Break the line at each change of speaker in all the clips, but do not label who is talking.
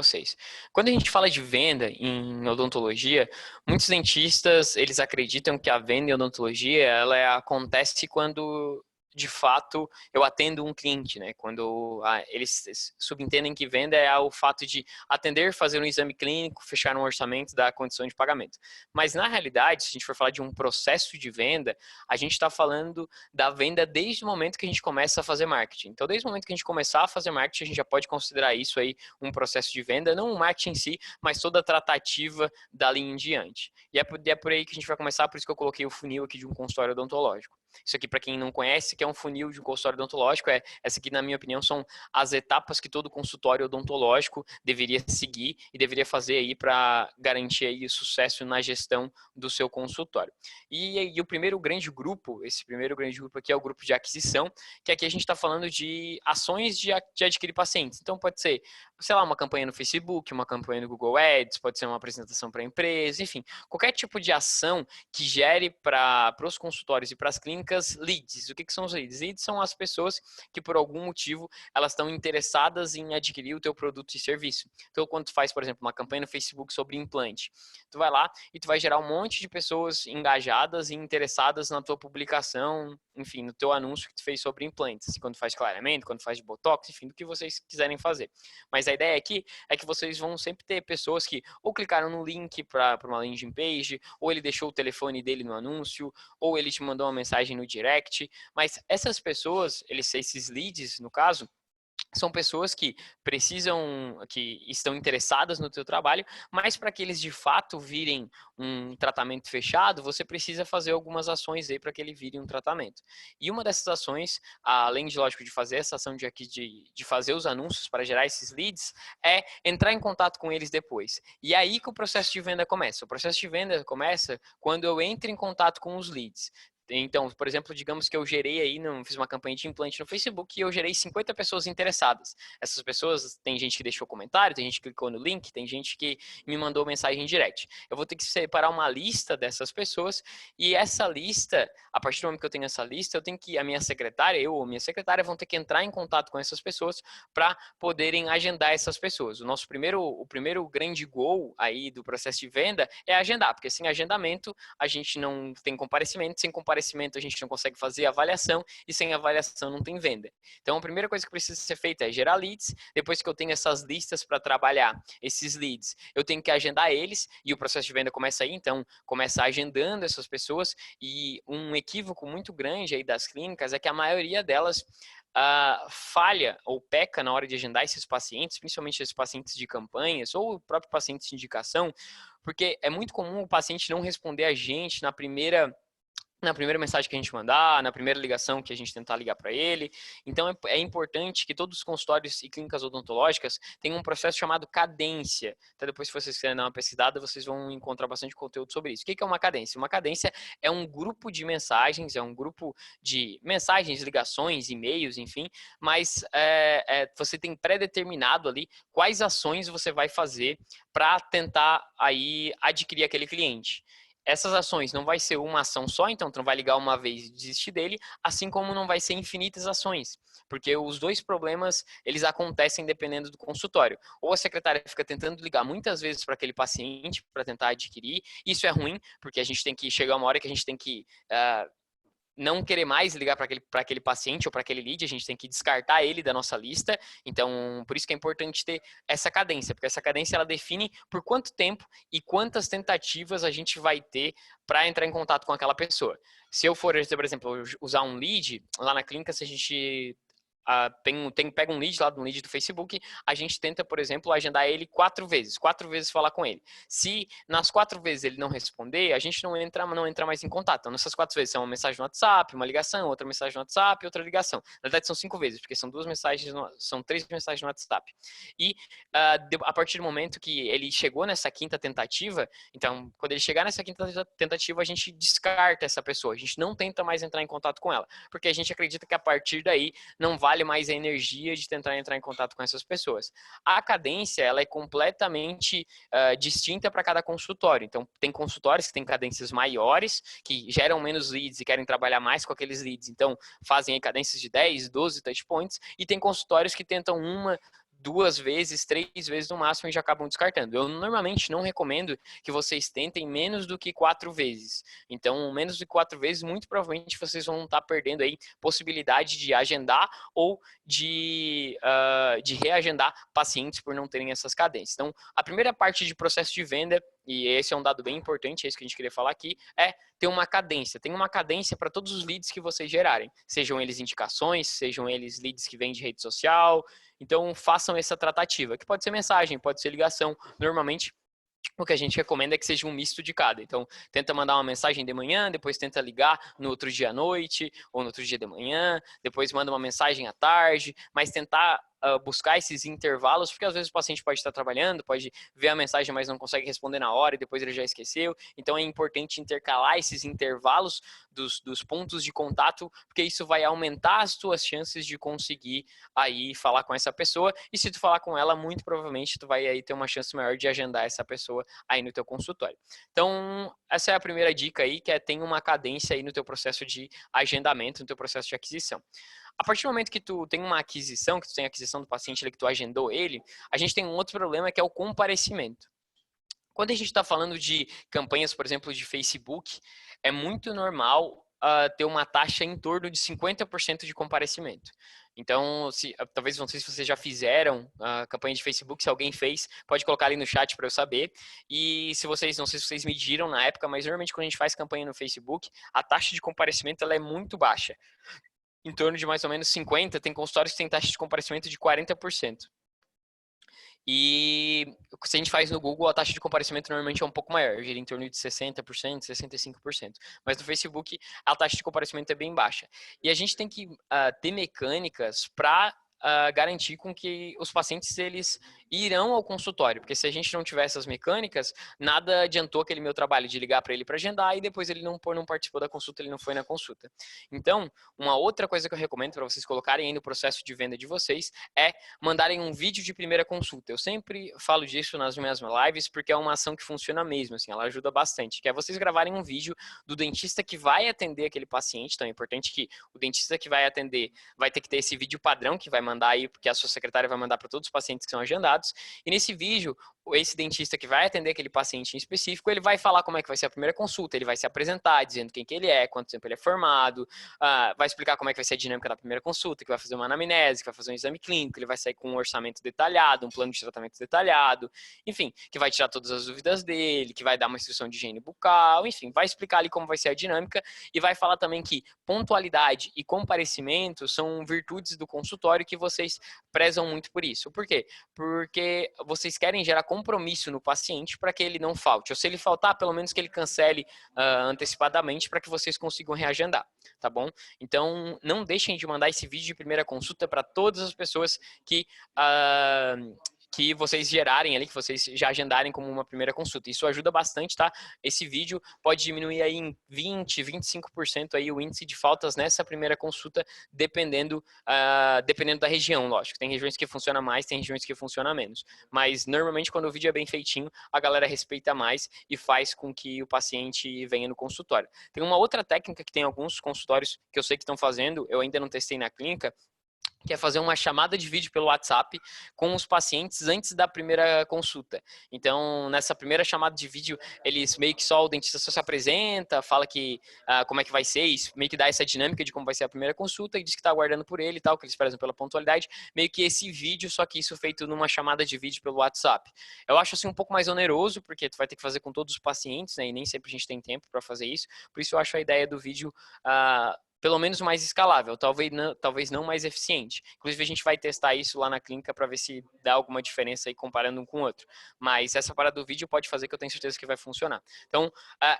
vocês. Quando a gente fala de venda em odontologia, muitos dentistas, eles acreditam que a venda em odontologia, acontece quando, de fato, eu atendo um cliente, né? Quando eles subentendem que venda é o fato de atender, fazer um exame clínico, fechar um orçamento, dar condição de pagamento. Mas, na realidade, se a gente for falar de um processo de venda, a gente está falando da venda desde o momento que a gente começa a fazer marketing. Então, desde o momento que a gente começar a fazer marketing, a gente já pode considerar isso aí um processo de venda, não o marketing em si, mas toda a tratativa dali em diante. E é por aí que a gente vai começar, por isso que eu coloquei o funil aqui de um consultório odontológico. Isso aqui, para quem não conhece, que é um funil de um consultório odontológico, essa aqui, na minha opinião, são as etapas que todo consultório odontológico deveria seguir e deveria fazer aí para garantir aí o sucesso na gestão do seu consultório. E o primeiro grande grupo, esse primeiro grande grupo aqui é o grupo de aquisição, que aqui a gente está falando de ações de adquirir pacientes. Então, pode ser, sei lá, uma campanha no Facebook, uma campanha no Google Ads, pode ser uma apresentação para a empresa, enfim, qualquer tipo de ação que gere para os consultórios e para as clínicas leads. O que são os leads? Leads são as pessoas que, por algum motivo, elas estão interessadas em adquirir o teu produto e serviço. Então, quando tu faz, por exemplo, uma campanha no Facebook sobre implante, tu vai lá e tu vai gerar um monte de pessoas engajadas e interessadas na tua publicação, enfim, no teu anúncio que tu fez sobre implantes, quando faz clareamento, quando faz de botox, enfim, do que vocês quiserem fazer. Mas a ideia aqui é que vocês vão sempre ter pessoas que ou clicaram no link para uma landing page, ou ele deixou o telefone dele no anúncio, ou ele te mandou uma mensagem no direct, mas essas pessoas, esses leads, no caso, são pessoas que precisam, que estão interessadas no teu trabalho, mas para que eles de fato virem um tratamento fechado, você precisa fazer algumas ações aí para que ele vire um tratamento. E uma dessas ações, além de, lógico, de fazer essa ação de fazer os anúncios para gerar esses leads, é entrar em contato com eles depois. E é aí que o processo de venda começa. O processo de venda começa quando eu entro em contato com os leads. Então, por exemplo, digamos que eu gerei aí, fiz uma campanha de implante no Facebook e eu gerei 50 pessoas interessadas. Essas pessoas, tem gente que deixou comentário, tem gente que clicou no link, tem gente que me mandou mensagem em direct. Eu vou ter que separar uma lista dessas pessoas e essa lista, a partir do momento que eu tenho essa lista, eu tenho que, a minha secretária, eu ou minha secretária vão ter que entrar em contato com essas pessoas para poderem agendar essas pessoas. O primeiro grande goal aí do processo de venda é agendar, porque sem agendamento a gente não tem comparecimento, sem comparecimento a gente não consegue fazer avaliação e sem avaliação não tem venda. Então a primeira coisa que precisa ser feita é gerar leads. Depois que eu tenho essas listas para trabalhar esses leads, eu tenho que agendar eles e o processo de venda começa aí, então começa agendando essas pessoas. E um equívoco muito grande aí das clínicas é que a maioria delas falha ou peca na hora de agendar esses pacientes, principalmente esses pacientes de campanhas ou o próprio paciente de indicação, porque é muito comum o paciente não responder a gente na primeira mensagem que a gente mandar, na primeira ligação que a gente tentar ligar para ele. Então, é importante que todos os consultórios e clínicas odontológicas tenham um processo chamado cadência. Então, depois, se vocês quiserem dar uma pesquisada, vocês vão encontrar bastante conteúdo sobre isso. O que é uma cadência? Uma cadência é um grupo de mensagens, ligações, e-mails, enfim, mas você tem pré-determinado ali quais ações você vai fazer para tentar aí adquirir aquele cliente. Essas ações não vai ser uma ação só, então tu não vai ligar uma vez e desistir dele, assim como não vai ser infinitas ações, porque os dois problemas, eles acontecem dependendo do consultório. Ou a secretária fica tentando ligar muitas vezes para aquele paciente para tentar adquirir, isso é ruim, porque a gente tem que chegar uma hora que a gente tem que não querer mais ligar para aquele paciente ou para aquele lead, a gente tem que descartar ele da nossa lista. Então, por isso que é importante ter essa cadência, porque essa cadência ela define por quanto tempo e quantas tentativas a gente vai ter para entrar em contato com aquela pessoa. Se eu for, por exemplo, usar um lead, lá na clínica, se a gente pega um lead lá do lead do Facebook, a gente tenta, por exemplo, agendar ele 4 vezes falar com ele. Se nas 4 vezes ele não responder, a gente não entra mais em contato. Então, nessas 4 vezes são uma mensagem no WhatsApp, uma ligação, outra mensagem no WhatsApp, outra ligação. Na verdade, são 5 vezes, porque são 3 mensagens no WhatsApp. E a partir do momento que ele chegou nessa quinta tentativa, então, quando ele chegar nessa quinta tentativa, a gente descarta essa pessoa. A gente não tenta mais entrar em contato com ela, porque a gente acredita que a partir daí não vale mais a energia de tentar entrar em contato com essas pessoas. A cadência, ela é completamente distinta para cada consultório. Então, tem consultórios que têm cadências maiores, que geram menos leads e querem trabalhar mais com aqueles leads. Então, fazem aí cadências de 10, 12 touch points. E tem consultórios que tentam 2 vezes, 3 vezes no máximo e já acabam descartando. Eu normalmente não recomendo que vocês tentem menos do que 4 vezes. Então, menos de 4 vezes, muito provavelmente vocês vão estar perdendo aí possibilidade de agendar ou de reagendar pacientes por não terem essas cadências. Então, a primeira parte de processo de venda, e esse é um dado bem importante, é isso que a gente queria falar aqui, é ter uma cadência. Tem uma cadência para todos os leads que vocês gerarem, sejam eles indicações, sejam eles leads que vêm de rede social. Então, façam essa tratativa, que pode ser mensagem, pode ser ligação. Normalmente, o que a gente recomenda é que seja um misto de cada. Então, tenta mandar uma mensagem de manhã, depois tenta ligar no outro dia à noite, ou no outro dia de manhã, depois manda uma mensagem à tarde, mas tentar buscar esses intervalos, porque às vezes o paciente pode estar trabalhando, pode ver a mensagem, mas não consegue responder na hora e depois ele já esqueceu. Então, é importante intercalar esses intervalos dos pontos de contato, porque isso vai aumentar as tuas chances de conseguir aí falar com essa pessoa. E se tu falar com ela, muito provavelmente tu vai aí ter uma chance maior de agendar essa pessoa aí no teu consultório. Então, essa é a primeira dica aí, que é ter uma cadência aí no teu processo de agendamento, no teu processo de aquisição. A partir do momento que tu tem uma aquisição, que tu tem a aquisição do paciente, que tu agendou ele, a gente tem um outro problema que é o comparecimento. Quando a gente está falando de campanhas, por exemplo, de Facebook, é muito normal ter uma taxa em torno de 50% de comparecimento. Então, talvez, não sei se vocês já fizeram a campanha de Facebook, se alguém fez, pode colocar ali no chat para eu saber. E se vocês, não sei se vocês mediram na época, mas normalmente quando a gente faz campanha no Facebook, a taxa de comparecimento ela é muito baixa. Em torno de mais ou menos 50%, tem consultórios que têm taxa de comparecimento de 40%. E se a gente faz no Google, a taxa de comparecimento normalmente é um pouco maior, gira em torno de 60%, 65%. Mas no Facebook, a taxa de comparecimento é bem baixa. E a gente tem que ter mecânicas para garantir com que os pacientes eles irão ao consultório, porque se a gente não tiver essas mecânicas, nada adiantou aquele meu trabalho de ligar para ele para agendar e depois ele não participou da consulta, ele não foi na consulta. Então, uma outra coisa que eu recomendo para vocês colocarem aí no processo de venda de vocês é mandarem um vídeo de primeira consulta. Eu sempre falo disso nas minhas lives porque é uma ação que funciona mesmo, assim, ela ajuda bastante, que é vocês gravarem um vídeo do dentista que vai atender aquele paciente. Então é importante que o dentista que vai atender vai ter que ter esse vídeo padrão que vai mandar aí, porque a sua secretária vai mandar para todos os pacientes que são agendados. E nesse vídeo, esse dentista que vai atender aquele paciente em específico, ele vai falar como é que vai ser a primeira consulta, ele vai se apresentar, dizendo quem que ele é, quanto tempo ele é formado, vai explicar como é que vai ser a dinâmica da primeira consulta, que vai fazer uma anamnese, que vai fazer um exame clínico, ele vai sair com um orçamento detalhado, um plano de tratamento detalhado, enfim, que vai tirar todas as dúvidas dele, que vai dar uma instrução de higiene bucal, enfim, vai explicar ali como vai ser a dinâmica e vai falar também que pontualidade e comparecimento são virtudes do consultório que vocês prezam muito por isso. Por quê? Porque vocês querem gerar compromisso no paciente para que ele não falte. Ou se ele faltar, pelo menos que ele cancele antecipadamente para que vocês consigam reagendar, tá bom? Então, não deixem de mandar esse vídeo de primeira consulta para todas as pessoas que vocês gerarem ali, que vocês já agendarem como uma primeira consulta. Isso ajuda bastante, tá? Esse vídeo pode diminuir aí em 20, 25% aí o índice de faltas nessa primeira consulta, dependendo da região, lógico. Tem regiões que funciona mais, tem regiões que funciona menos. Mas, normalmente, quando o vídeo é bem feitinho, a galera respeita mais e faz com que o paciente venha no consultório. Tem uma outra técnica que tem alguns consultórios que eu sei que estão fazendo, eu ainda não testei na clínica, que é fazer uma chamada de vídeo pelo WhatsApp com os pacientes antes da primeira consulta. Então, nessa primeira chamada de vídeo, eles meio que só o dentista só se apresenta, fala que como é que vai ser, isso meio que dá essa dinâmica de como vai ser a primeira consulta e diz que está aguardando por ele e tal, que eles prezam pela pontualidade, meio que esse vídeo, só que isso feito numa chamada de vídeo pelo WhatsApp. Eu acho assim um pouco mais oneroso, porque tu vai ter que fazer com todos os pacientes, né, e nem sempre a gente tem tempo para fazer isso, por isso eu acho a ideia do vídeo pelo menos mais escalável, talvez não mais eficiente. Inclusive, a gente vai testar isso lá na clínica para ver se dá alguma diferença aí comparando um com o outro. Mas essa parada do vídeo pode fazer que eu tenho certeza que vai funcionar. Então,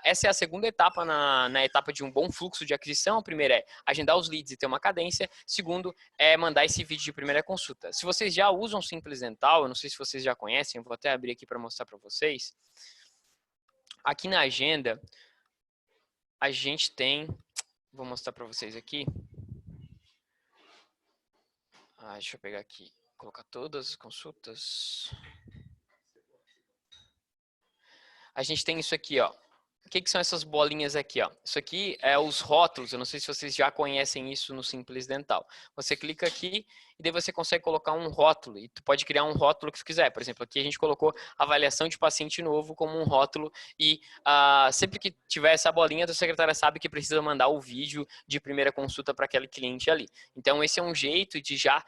essa é a segunda etapa na etapa de um bom fluxo de aquisição. A primeira é agendar os leads e ter uma cadência. Segundo, é mandar esse vídeo de primeira consulta. Se vocês já usam Simples Dental, eu não sei se vocês já conhecem, eu vou até abrir aqui para mostrar para vocês. Aqui na agenda, a gente tem... Vou mostrar para vocês aqui. Deixa eu pegar aqui, colocar todas as consultas. A gente tem isso aqui, ó. O que são essas bolinhas aqui, ó? Isso aqui é os rótulos. Eu não sei se vocês já conhecem isso no Simples Dental. Você clica aqui e daí você consegue colocar um rótulo, e tu pode criar um rótulo que você quiser. Por exemplo, aqui a gente colocou avaliação de paciente novo como um rótulo, e sempre que tiver essa bolinha, a secretária sabe que precisa mandar o vídeo de primeira consulta para aquele cliente ali. Então, esse é um jeito de já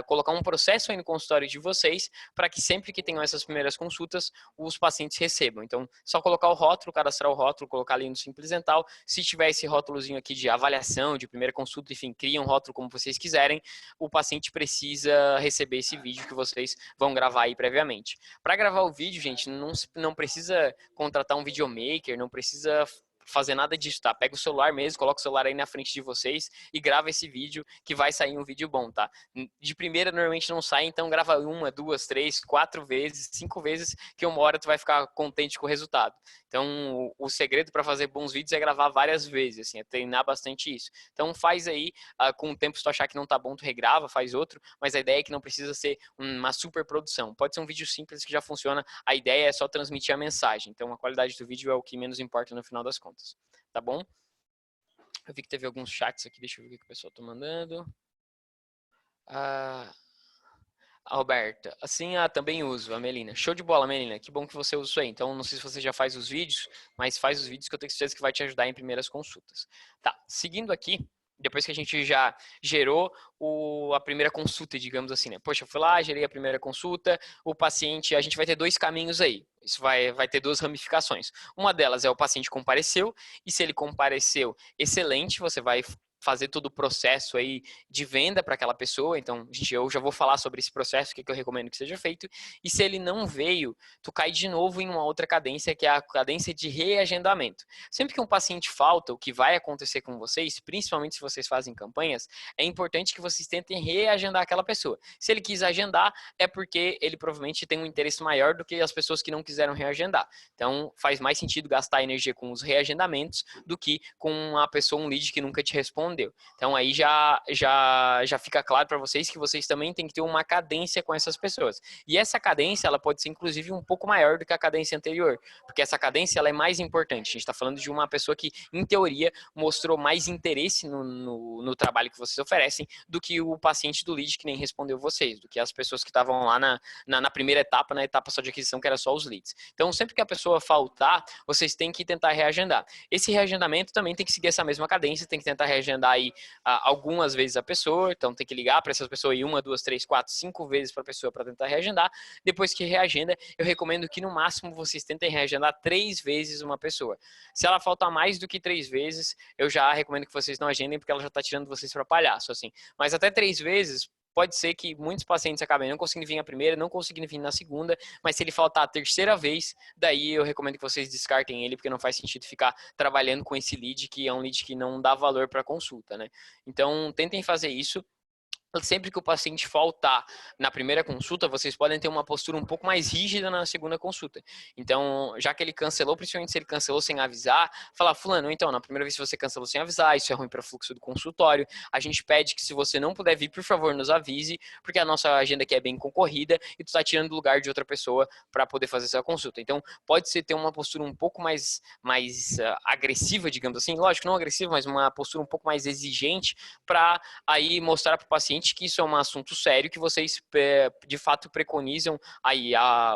colocar um processo aí no consultório de vocês, para que sempre que tenham essas primeiras consultas, os pacientes recebam. Então, só colocar o rótulo, cadastrar o rótulo, colocar ali no Simples Dental. Se tiver esse rótulozinho aqui de avaliação, de primeira consulta, enfim, cria um rótulo como vocês quiserem, o paciente precisa receber esse vídeo que vocês vão gravar aí previamente. Para gravar o vídeo, gente, não precisa contratar um videomaker, não precisa fazer nada disso, tá? Pega o celular mesmo, coloca o celular aí na frente de vocês e grava esse vídeo, que vai sair um vídeo bom, tá? De primeira normalmente não sai, então grava 1, 2, 3, 4 vezes, 5 vezes, que uma hora tu vai ficar contente com o resultado. Então, o segredo para fazer bons vídeos é gravar várias vezes, assim, é treinar bastante isso. Então, faz aí, com o tempo, se tu achar que não tá bom, tu regrava, faz outro, mas a ideia é que não precisa ser uma super produção. Pode ser um vídeo simples que já funciona, a ideia é só transmitir a mensagem. Então, a qualidade do vídeo é o que menos importa no final das contas. Tá bom? Eu vi que teve alguns chats aqui, deixa eu ver o que o pessoal tá mandando. Roberta, assim, também uso, a Melina. Show de bola, Melina, que bom que você usa isso aí. Então, não sei se você já faz os vídeos, mas faz os vídeos que eu tenho certeza que vai te ajudar em primeiras consultas. Tá, seguindo aqui, depois que a gente já gerou a primeira consulta, digamos assim, né? Poxa, eu fui lá, gerei a primeira consulta, o paciente, a gente vai ter dois caminhos aí. Isso vai ter duas ramificações. Uma delas é o paciente compareceu, e se ele compareceu, excelente, você vai fazer todo o processo aí de venda para aquela pessoa. Então, eu já vou falar sobre esse processo, o que eu recomendo que seja feito. E se ele não veio, tu cai de novo em uma outra cadência, que é a cadência de reagendamento. Sempre que um paciente falta, o que vai acontecer com vocês, principalmente se vocês fazem campanhas, é importante que vocês tentem reagendar aquela pessoa. Se ele quis agendar, é porque ele provavelmente tem um interesse maior do que as pessoas que não quiseram reagendar. Então, faz mais sentido gastar energia com os reagendamentos do que com uma pessoa, um lead que nunca te respondeu. Então aí já fica claro para vocês que vocês também têm que ter uma cadência com essas pessoas. E essa cadência, ela pode ser inclusive um pouco maior do que a cadência anterior, porque essa cadência ela é mais importante. A gente está falando de uma pessoa que, em teoria, mostrou mais interesse no trabalho que vocês oferecem do que o paciente do lead que nem respondeu vocês, do que as pessoas que estavam lá na primeira etapa, na etapa só de aquisição, que era só os leads. Então, sempre que a pessoa faltar, vocês têm que tentar reagendar. Esse reagendamento também tem que seguir essa mesma cadência, tem que tentar reagendar aí algumas vezes a pessoa, então tem que ligar para essa pessoa aí 1, 2, 3, 4, 5 vezes para a pessoa para tentar reagendar. Depois que reagenda, eu recomendo que no máximo vocês tentem reagendar 3 vezes uma pessoa. Se ela faltar mais do que 3 vezes, eu já recomendo que vocês não agendem, porque ela já está tirando vocês para palhaço, assim. Mas até 3 vezes, pode ser que muitos pacientes acabem não conseguindo vir a primeira, não conseguindo vir na segunda, mas se ele faltar a terceira vez, daí eu recomendo que vocês descartem ele, porque não faz sentido ficar trabalhando com esse lead, que é um lead que não dá valor para a consulta, né? Então, tentem fazer isso. Sempre que o paciente faltar na primeira consulta, vocês podem ter uma postura um pouco mais rígida na segunda consulta. Então, já que ele cancelou, principalmente se ele cancelou sem avisar, falar, fulano, então, na primeira vez que você cancelou sem avisar, isso é ruim para o fluxo do consultório, a gente pede que se você não puder vir, por favor, nos avise, porque a nossa agenda aqui é bem concorrida e tu está tirando o lugar de outra pessoa para poder fazer essa consulta. Então, pode ser ter uma postura um pouco mais agressiva, digamos assim, lógico, não agressiva, mas uma postura um pouco mais exigente para aí mostrar para o paciente que isso é um assunto sério, que vocês de fato preconizam aí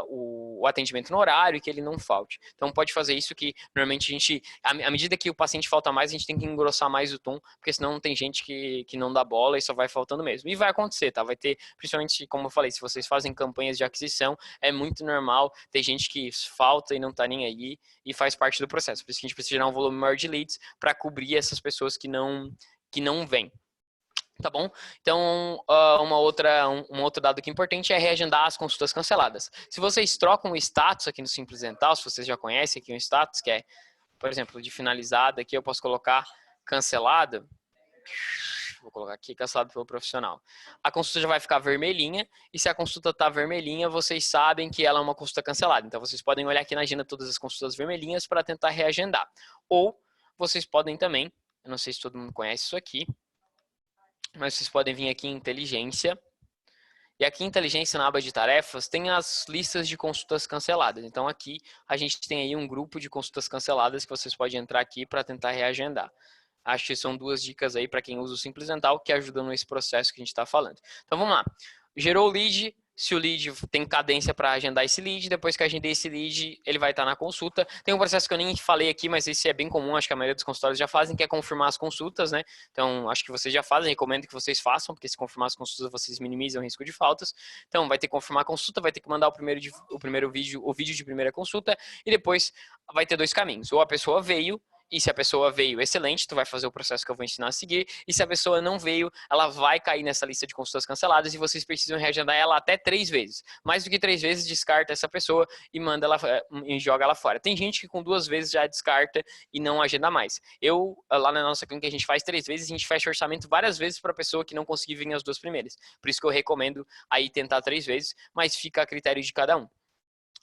o atendimento no horário e que ele não falte. Então pode fazer isso, que normalmente a gente, à medida que o paciente falta mais, a gente tem que engrossar mais o tom, porque senão tem gente que não dá bola e só vai faltando mesmo. E vai acontecer, tá? Vai ter, principalmente, como eu falei, se vocês fazem campanhas de aquisição, é muito normal ter gente que falta e não tá nem aí, e faz parte do processo. Por isso que a gente precisa gerar um volume maior de leads para cobrir essas pessoas que não vêm. Tá bom? Então, um outro dado que é importante é reagendar as consultas canceladas. Se vocês trocam o status aqui no Simples Dental, se vocês já conhecem aqui o status, que é, por exemplo, de finalizada, aqui eu posso colocar cancelada. Vou colocar aqui, cancelado pelo profissional. A consulta já vai ficar vermelhinha, e se a consulta está vermelhinha, vocês sabem que ela é uma consulta cancelada. Então, vocês podem olhar aqui na agenda todas as consultas vermelhinhas para tentar reagendar. Ou, vocês podem também, eu não sei se todo mundo conhece isso aqui, mas vocês podem vir aqui em inteligência, e aqui em inteligência, na aba de tarefas, tem as listas de consultas canceladas. Então aqui a gente tem aí um grupo de consultas canceladas que vocês podem entrar aqui para tentar reagendar. Acho que são duas dicas aí para quem usa o Simples Dental que ajudam nesse processo que a gente está falando. Então vamos lá. Gerou o lead, se o lead tem cadência para agendar esse lead, depois que agendei esse lead, ele vai estar na consulta. Tem um processo que eu nem falei aqui, mas esse é bem comum, acho que a maioria dos consultórios já fazem, que é confirmar as consultas, né? Então, acho que vocês já fazem, recomendo que vocês façam, porque se confirmar as consultas, vocês minimizam o risco de faltas. Então, vai ter que confirmar a consulta, vai ter que mandar o vídeo de primeira consulta, e depois vai ter dois caminhos. Ou a pessoa veio, e se a pessoa veio, excelente, tu vai fazer o processo que eu vou ensinar a seguir. E se a pessoa não veio, ela vai cair nessa lista de consultas canceladas e vocês precisam reagendar ela até 3 vezes. Mais do que 3 vezes, descarta essa pessoa e manda ela e joga ela fora. Tem gente que com 2 vezes já descarta e não agenda mais. Eu, lá na nossa clínica, a gente faz 3 vezes, a gente fecha orçamento várias vezes para a pessoa que não conseguir vir as 2 primeiras. Por isso que eu recomendo aí tentar 3 vezes, mas fica a critério de cada um.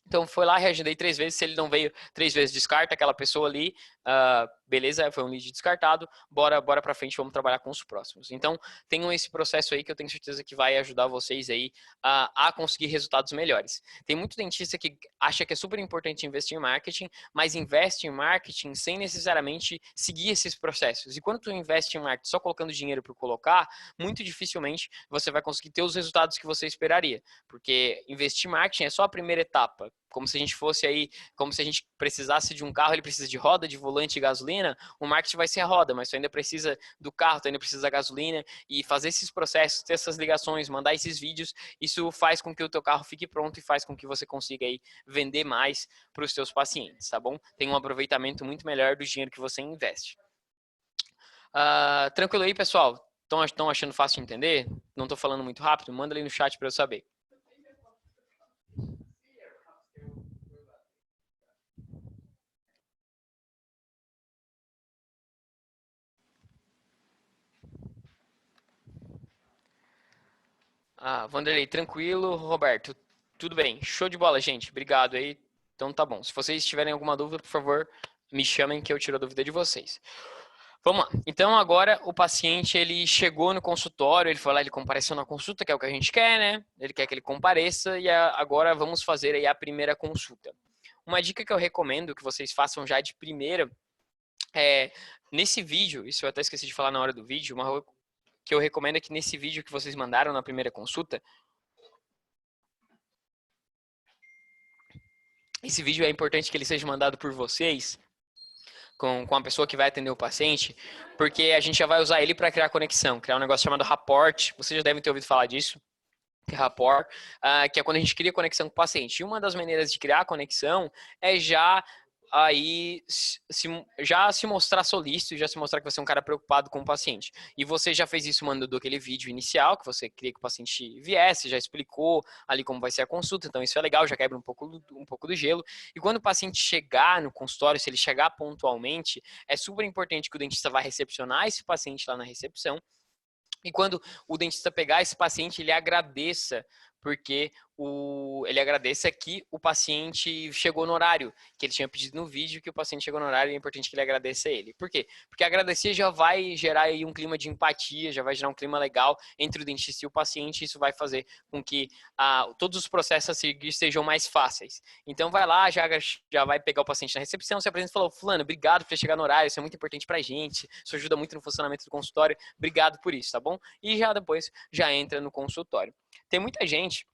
Então, foi lá, reagendei 3 vezes. Se ele não veio 3 vezes, descarta aquela pessoa ali. Beleza, foi um lead descartado. Bora pra frente, vamos trabalhar com os próximos. Então, tenham esse processo aí que eu tenho certeza que vai ajudar vocês aí a conseguir resultados melhores. Tem muito dentista que acha que é super importante investir em marketing, mas investe em marketing sem necessariamente seguir esses processos. E quando tu investe em marketing só colocando dinheiro por colocar, muito dificilmente você vai conseguir ter os resultados que você esperaria. Porque investir em marketing é só a primeira etapa. Como se a gente fosse aí, como se a gente precisasse de um carro, ele precisa de roda, de volante e gasolina, o marketing vai ser a roda, mas tu ainda precisa do carro, tu ainda precisa da gasolina, e fazer esses processos, ter essas ligações, mandar esses vídeos, isso faz com que o teu carro fique pronto e faz com que você consiga aí vender mais para os teus pacientes, tá bom? Tem um aproveitamento muito melhor do dinheiro que você investe. Tranquilo aí, pessoal? Estão achando fácil de entender? Não estou falando muito rápido? Manda ali no chat para eu saber. Vanderlei, tranquilo. Roberto, tudo bem. Show de bola, gente. Obrigado aí. Então tá bom. Se vocês tiverem alguma dúvida, por favor, me chamem que eu tiro a dúvida de vocês. Vamos lá. Então agora o paciente ele chegou no consultório, ele foi lá, ele compareceu na consulta, que é o que a gente quer, né? Ele quer que ele compareça e agora vamos fazer aí a primeira consulta. Uma dica que eu recomendo que vocês façam já de primeira é nesse vídeo, isso eu até esqueci de falar na hora do vídeo, uma que eu recomendo é que nesse vídeo que vocês mandaram na primeira consulta, esse vídeo é importante que ele seja mandado por vocês, com a pessoa que vai atender o paciente, porque a gente já vai usar ele para criar conexão, criar um negócio chamado rapport, vocês já devem ter ouvido falar disso, que é rapport, que é quando a gente cria conexão com o paciente. E uma das maneiras de criar conexão é já aí já se mostrar solícito, já se mostrar que você é um cara preocupado com o paciente. E você já fez isso mandando aquele vídeo inicial, que você queria que o paciente viesse, já explicou ali como vai ser a consulta, então isso é legal, já quebra um pouco do gelo. E quando o paciente chegar no consultório, se ele chegar pontualmente, é super importante que o dentista vá recepcionar esse paciente lá na recepção, e quando o dentista pegar esse paciente, ele agradeça, porque ele agradeça que o paciente chegou no horário, que ele tinha pedido no vídeo, que o paciente chegou no horário, e é importante que ele agradeça a ele. Por quê? Porque agradecer já vai gerar aí um clima de empatia, já vai gerar um clima legal entre o dentista e o paciente, e isso vai fazer com que todos os processos a seguir sejam mais fáceis. Então vai lá, já vai pegar o paciente na recepção, se apresenta e fala, fulano, obrigado por ter chegado no horário, isso é muito importante pra gente, isso ajuda muito no funcionamento do consultório, obrigado por isso, tá bom? E já depois já entra no consultório. Tem muita gente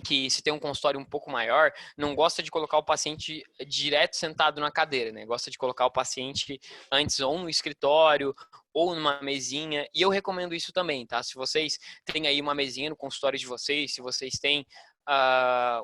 que se tem um consultório um pouco maior, não gosta de colocar o paciente direto sentado na cadeira, né? Gosta de colocar o paciente antes ou no escritório ou numa mesinha, e eu recomendo isso também, tá? Se vocês têm aí uma mesinha no consultório de vocês, se vocês têm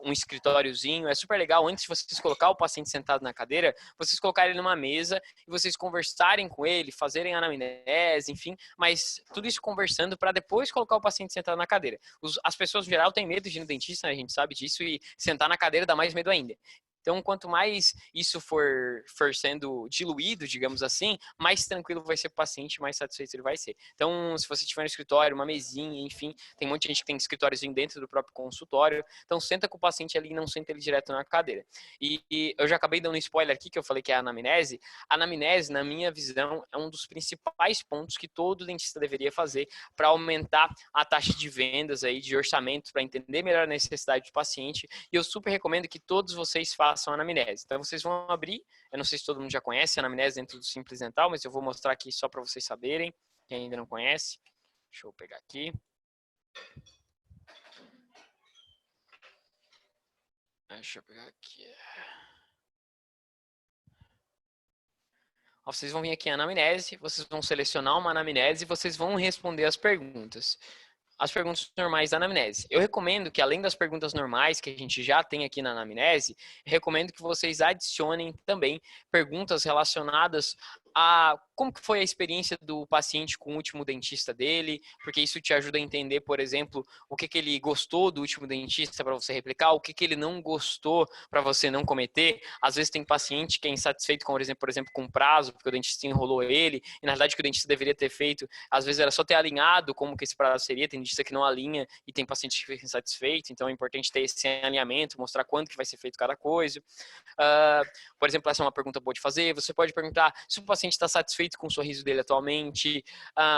um escritóriozinho, é super legal, antes de vocês colocar o paciente sentado na cadeira, vocês colocarem ele numa mesa e vocês conversarem com ele, fazerem anamnese, enfim, mas tudo isso conversando para depois colocar o paciente sentado na cadeira. As pessoas, no geral, têm medo de ir no dentista, né? A gente sabe disso, e sentar na cadeira dá mais medo ainda. Então, quanto mais isso for sendo diluído, digamos assim, mais tranquilo vai ser o paciente, mais satisfeito ele vai ser. Então, se você tiver no escritório, uma mesinha, enfim, tem muita gente que tem escritóriozinho dentro do próprio consultório, então senta com o paciente ali e não senta ele direto na cadeira. E eu já acabei dando um spoiler aqui, que eu falei que é a anamnese. A anamnese, na minha visão, é um dos principais pontos que todo dentista deveria fazer para aumentar a taxa de vendas aí, de orçamento, para entender melhor a necessidade do paciente. E eu super recomendo que todos vocês façam façam a anamnese. Então, vocês vão abrir, eu não sei se todo mundo já conhece a anamnese dentro do Simples Dental, mas eu vou mostrar aqui só para vocês saberem, quem ainda não conhece. Deixa eu pegar aqui. Deixa eu pegar aqui. Vocês vão vir aqui em anamnese, vocês vão selecionar uma anamnese e vocês vão responder as perguntas. As perguntas normais da anamnese. Eu recomendo que, além das perguntas normais que a gente já tem aqui na anamnese, recomendo que vocês adicionem também perguntas relacionadas a como que foi a experiência do paciente com o último dentista dele, porque isso te ajuda a entender, por exemplo, o que ele gostou do último dentista para você replicar, o que ele não gostou para você não cometer. Às vezes tem paciente que é insatisfeito, com, por exemplo, com prazo, porque o dentista enrolou ele, e na verdade o que o dentista deveria ter feito, às vezes era só ter alinhado como que esse prazo seria, tem dentista que não alinha e tem paciente que fica insatisfeito, então é importante ter esse alinhamento, mostrar quando que vai ser feito cada coisa. Por exemplo, essa é uma pergunta boa de fazer. Você pode perguntar se o paciente está satisfeito com o sorriso dele atualmente.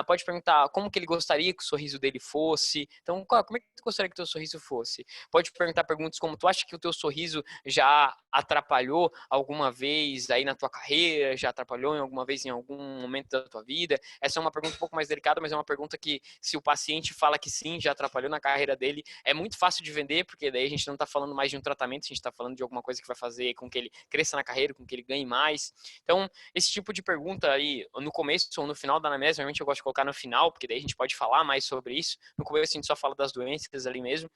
Pode perguntar como que ele gostaria que o sorriso dele fosse. Então, como é que tu gostaria que o teu sorriso fosse? Pode perguntar perguntas como: tu acha que o teu sorriso já atrapalhou alguma vez aí na tua carreira? Já atrapalhou em alguma vez em algum momento da tua vida? Essa é uma pergunta um pouco mais delicada, mas é uma pergunta que, se o paciente fala que sim, já atrapalhou na carreira dele, é muito fácil de vender, porque daí a gente não está falando mais de um tratamento, a gente está falando de alguma coisa que vai fazer com que ele cresça na carreira, com que ele ganhe mais. Então, esse tipo de pergunta aí, no começo ou no final da anamnese, normalmente eu gosto de colocar no final, porque daí a gente pode falar mais sobre isso. No começo a gente só fala das doenças ali mesmo.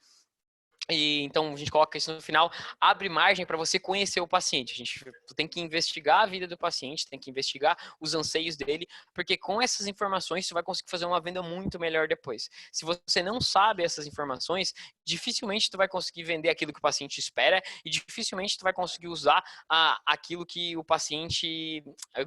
E então a gente coloca isso no final, abre margem para você conhecer o paciente. A gente tem que investigar a vida do paciente, tem que investigar os anseios dele, porque com essas informações você vai conseguir fazer uma venda muito melhor depois. Se você não sabe essas informações, dificilmente tu vai conseguir vender aquilo que o paciente espera e dificilmente tu vai conseguir usar aquilo que o paciente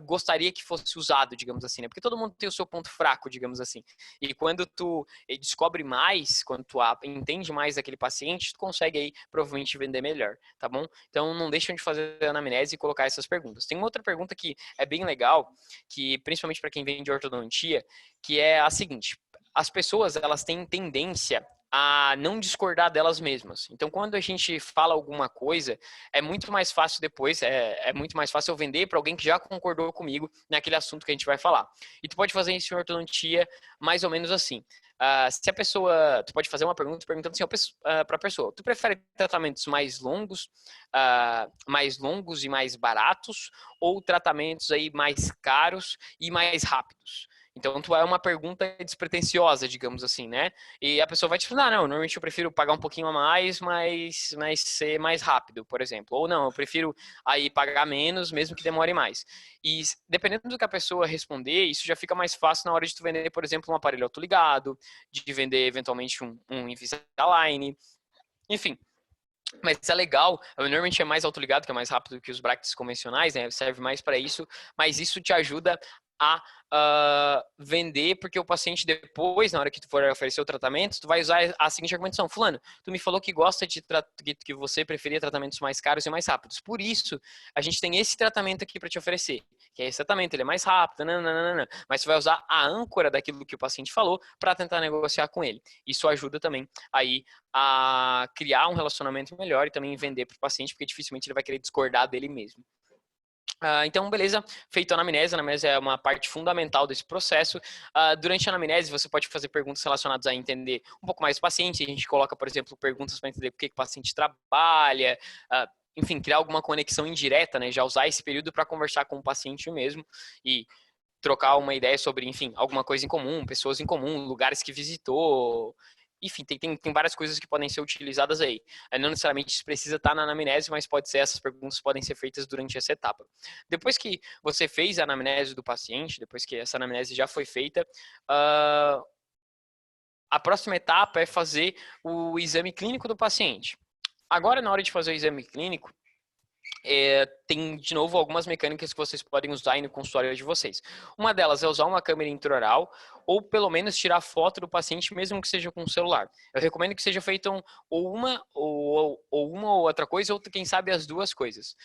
gostaria que fosse usado, digamos assim, né? Porque todo mundo tem o seu ponto fraco, digamos assim. E quando tu descobre mais, quando tu entende mais daquele paciente, tu consegue aí provavelmente vender melhor, tá bom? Então não deixam de fazer a anamnese e colocar essas perguntas. Tem uma outra pergunta que é bem legal, que principalmente para quem vem de ortodontia, que é a seguinte: as pessoas, elas têm tendência a não discordar delas mesmas. Então, quando a gente fala alguma coisa, é muito mais fácil depois, é muito mais fácil eu vender para alguém que já concordou comigo naquele assunto que a gente vai falar. E tu pode fazer isso em ortodontia mais ou menos assim. Se a pessoa, tu pode fazer uma pergunta perguntando assim para a pessoa: tu prefere tratamentos mais longos e mais baratos, ou tratamentos aí mais caros e mais rápidos? Então, tu é uma pergunta despretensiosa, digamos assim, né? E a pessoa vai te falar: não, normalmente eu prefiro pagar um pouquinho a mais, mas ser mais rápido, por exemplo. Ou não, eu prefiro aí pagar menos, mesmo que demore mais. E dependendo do que a pessoa responder, isso já fica mais fácil na hora de tu vender, por exemplo, um aparelho autoligado, de vender eventualmente um Invisalign, enfim. Mas é legal, normalmente é mais autoligado, que é mais rápido que os brackets convencionais, né? Serve mais para isso, mas isso te ajuda a vender, porque o paciente depois, na hora que tu for oferecer o tratamento, tu vai usar a seguinte argumentação: fulano, tu me falou que gosta que você preferia tratamentos mais caros e mais rápidos, por isso a gente tem esse tratamento aqui para te oferecer, que é esse tratamento, ele é mais rápido, nananana, mas tu vai usar a âncora daquilo que o paciente falou para tentar negociar com ele. Isso ajuda também aí a criar um relacionamento melhor e também vender para o paciente, porque dificilmente ele vai querer discordar dele mesmo. Então, beleza, feito a anamnese é uma parte fundamental desse processo. Durante a anamnese, você pode fazer perguntas relacionadas a entender um pouco mais do paciente. A gente coloca, por exemplo, perguntas para entender por que o paciente trabalha, enfim, criar alguma conexão indireta, né? Já usar esse período para conversar com o paciente mesmo e trocar uma ideia sobre, enfim, alguma coisa em comum, pessoas em comum, lugares que visitou. Enfim, tem várias coisas que podem ser utilizadas aí. Não necessariamente isso precisa estar na anamnese, mas pode ser, essas perguntas podem ser feitas durante essa etapa. Depois que você fez a anamnese do paciente, depois que essa anamnese já foi feita, a próxima etapa é fazer o exame clínico do paciente. Agora, na hora de fazer o exame clínico, tem, de novo, algumas mecânicas que vocês podem usar aí no consultório de vocês. Uma delas é usar uma câmera intraoral, ou pelo menos tirar foto do paciente, mesmo que seja com o celular. Eu recomendo que seja feita uma ou outra coisa, ou quem sabe as duas coisas.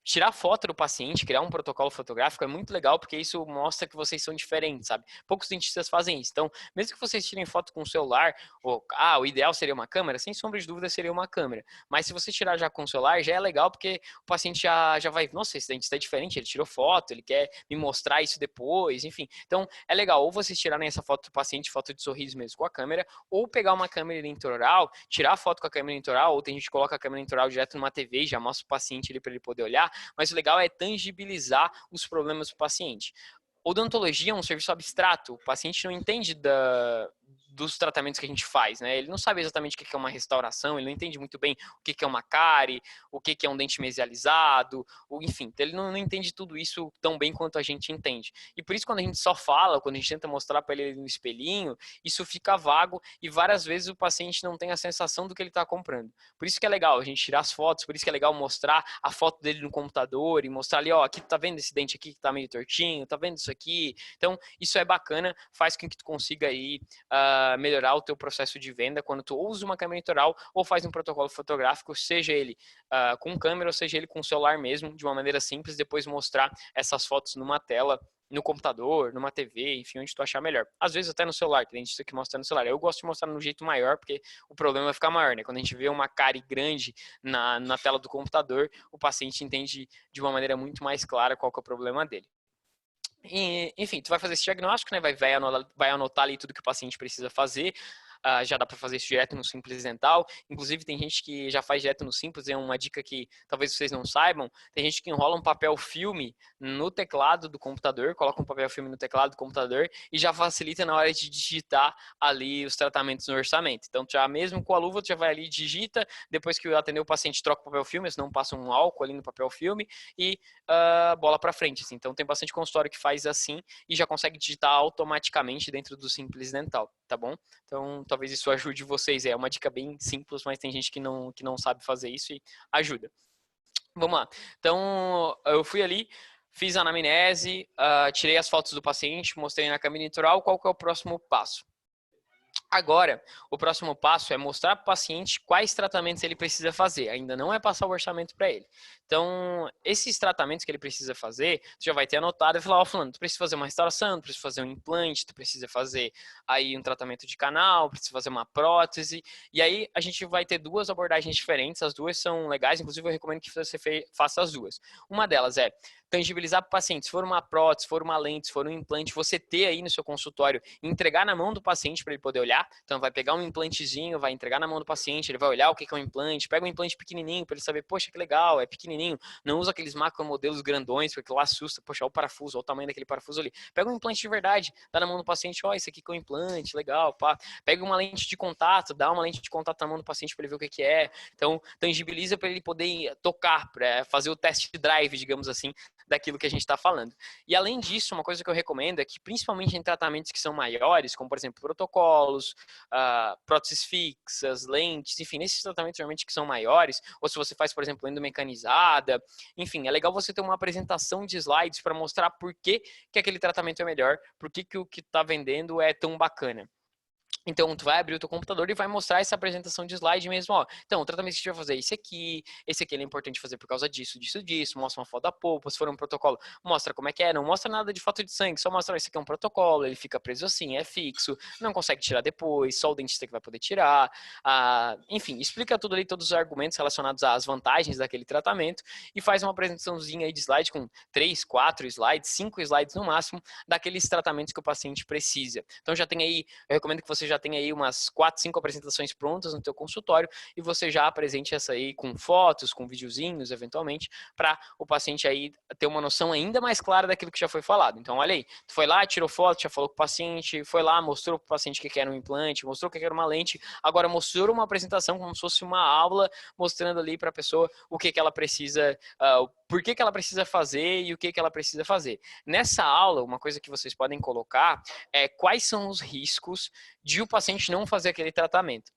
tirar foto do paciente, criar um protocolo fotográfico é muito legal, porque isso mostra que vocês são diferentes, sabe? Poucos dentistas fazem isso. Então, mesmo que vocês tirem foto com o celular, o ideal seria uma câmera, sem sombra de dúvida seria uma câmera. Mas se você tirar já com o celular, já é legal, porque o paciente já vai, nossa, esse dentista é diferente, ele tirou foto, ele quer me mostrar isso depois, enfim. Então, é legal, ou vocês tirarem essa foto do paciente, foto de sorriso mesmo com a câmera, ou pegar uma câmera intraoral, tirar a foto com a câmera intraoral, ou tem gente que coloca a câmera intraoral direto numa TV e já mostra o paciente ali para ele poder olhar, mas o legal é tangibilizar os problemas do paciente. Odontologia é um serviço abstrato, o paciente não entende dos tratamentos que a gente faz, né? Ele não sabe exatamente o que é uma restauração, ele não entende muito bem o que é uma cárie, o que é um dente mesializado, enfim, então ele não entende tudo isso tão bem quanto a gente entende. E por isso, quando a gente só fala, quando a gente tenta mostrar para ele no espelhinho, isso fica vago e várias vezes o paciente não tem a sensação do que ele está comprando. Por isso que é legal a gente tirar as fotos, por isso que é legal mostrar a foto dele no computador e mostrar ali, ó, aqui tá vendo esse dente aqui que tá meio tortinho, tá vendo isso aqui? Então, isso é bacana, faz com que tu consiga aí melhorar o teu processo de venda quando tu usa uma câmera intraoral ou faz um protocolo fotográfico, seja ele com câmera ou seja ele com celular mesmo, de uma maneira simples, depois mostrar essas fotos numa tela, no computador, numa TV, enfim, onde tu achar melhor. Às vezes até no celular, que tem gente que mostra no celular. Eu gosto de mostrar no jeito maior, porque o problema vai ficar maior, né? Quando a gente vê uma cárie grande na tela do computador, o paciente entende de uma maneira muito mais clara qual que é o problema dele. E, enfim, tu vai fazer esse diagnóstico, né? Vai anotar ali tudo que o paciente precisa fazer. Já dá para fazer isso direto no Simples Dental. Inclusive, tem gente que já faz direto no Simples, é uma dica que talvez vocês não saibam. Tem gente que enrola um papel filme no teclado do computador, coloca um papel filme no teclado do computador e já facilita na hora de digitar ali os tratamentos no orçamento. Então, já mesmo com a luva, tu já vai ali, digita, depois que atender o paciente, troca o papel filme, senão passa um álcool ali no papel filme e bola para frente. Assim. Então, tem bastante consultório que faz assim e já consegue digitar automaticamente dentro do Simples Dental, tá bom? Então, talvez isso ajude vocês. É uma dica bem simples, mas tem gente que não sabe fazer isso e ajuda. Vamos lá. Então, eu fui ali, fiz a anamnese, tirei as fotos do paciente, mostrei na câmera intraoral. Qual que é o próximo passo? Agora, o próximo passo é mostrar para o paciente quais tratamentos ele precisa fazer. Ainda não é passar o orçamento para ele. Então, esses tratamentos que ele precisa fazer, tu já vai ter anotado e falar, ó, fulano, tu precisa fazer uma restauração, tu precisa fazer um implante, tu precisa fazer aí um tratamento de canal, precisa fazer uma prótese. E aí, a gente vai ter duas abordagens diferentes, as duas são legais, inclusive eu recomendo que você faça as duas. Uma delas é tangibilizar para o paciente, se for uma prótese, se for uma lente, se for um implante, você ter aí no seu consultório, entregar na mão do paciente para ele poder olhar. Então, vai pegar um implantezinho, vai entregar na mão do paciente, ele vai olhar o que é um implante, pega um implante pequenininho para ele saber, poxa, que legal, é pequenininho. Não usa aqueles macromodelos grandões, porque lá assusta, poxa, olha o parafuso, olha o tamanho daquele parafuso ali. Pega um implante de verdade, dá na mão do paciente, ó, esse aqui que é um implante, legal, pá. Pega uma lente de contato, dá uma lente de contato na mão do paciente para ele ver o que é. Então, tangibiliza para ele poder tocar, para fazer o test drive, digamos assim, daquilo que a gente está falando. E além disso, uma coisa que eu recomendo é que, principalmente em tratamentos que são maiores, como por exemplo protocolos, próteses fixas, lentes, enfim, nesses tratamentos realmente que são maiores, ou se você faz, por exemplo, endomecanizada, enfim, é legal você ter uma apresentação de slides para mostrar por que aquele tratamento é melhor, por que o que está vendendo é tão bacana. Então, tu vai abrir o teu computador e vai mostrar essa apresentação de slide mesmo, ó. Então, o tratamento que a gente vai fazer é esse aqui é importante fazer por causa disso, disso, mostra uma foto da polpa, se for um protocolo, mostra como é que é, não mostra nada de foto de sangue, só mostra, esse aqui é um protocolo, ele fica preso assim, é fixo, não consegue tirar depois, só o dentista que vai poder tirar, enfim, explica tudo ali, todos os argumentos relacionados às vantagens daquele tratamento e faz uma apresentaçãozinha aí de slide com 3, 4 slides, 5 slides no máximo, daqueles tratamentos que o paciente precisa. Então, já tem aí, eu recomendo que você já tem aí umas 4, 5 apresentações prontas no teu consultório e você já apresente essa aí com fotos, com videozinhos, eventualmente, para o paciente aí ter uma noção ainda mais clara daquilo que já foi falado. Então, olha aí, tu foi lá, tirou foto, já falou com o paciente, foi lá, mostrou para o paciente que era um implante, mostrou que era uma lente, agora mostrou uma apresentação como se fosse uma aula, mostrando ali para a pessoa o que ela precisa, por que ela precisa fazer e o que ela precisa fazer. Nessa aula, uma coisa que vocês podem colocar é quais são os riscos de o paciente não fazer aquele tratamento.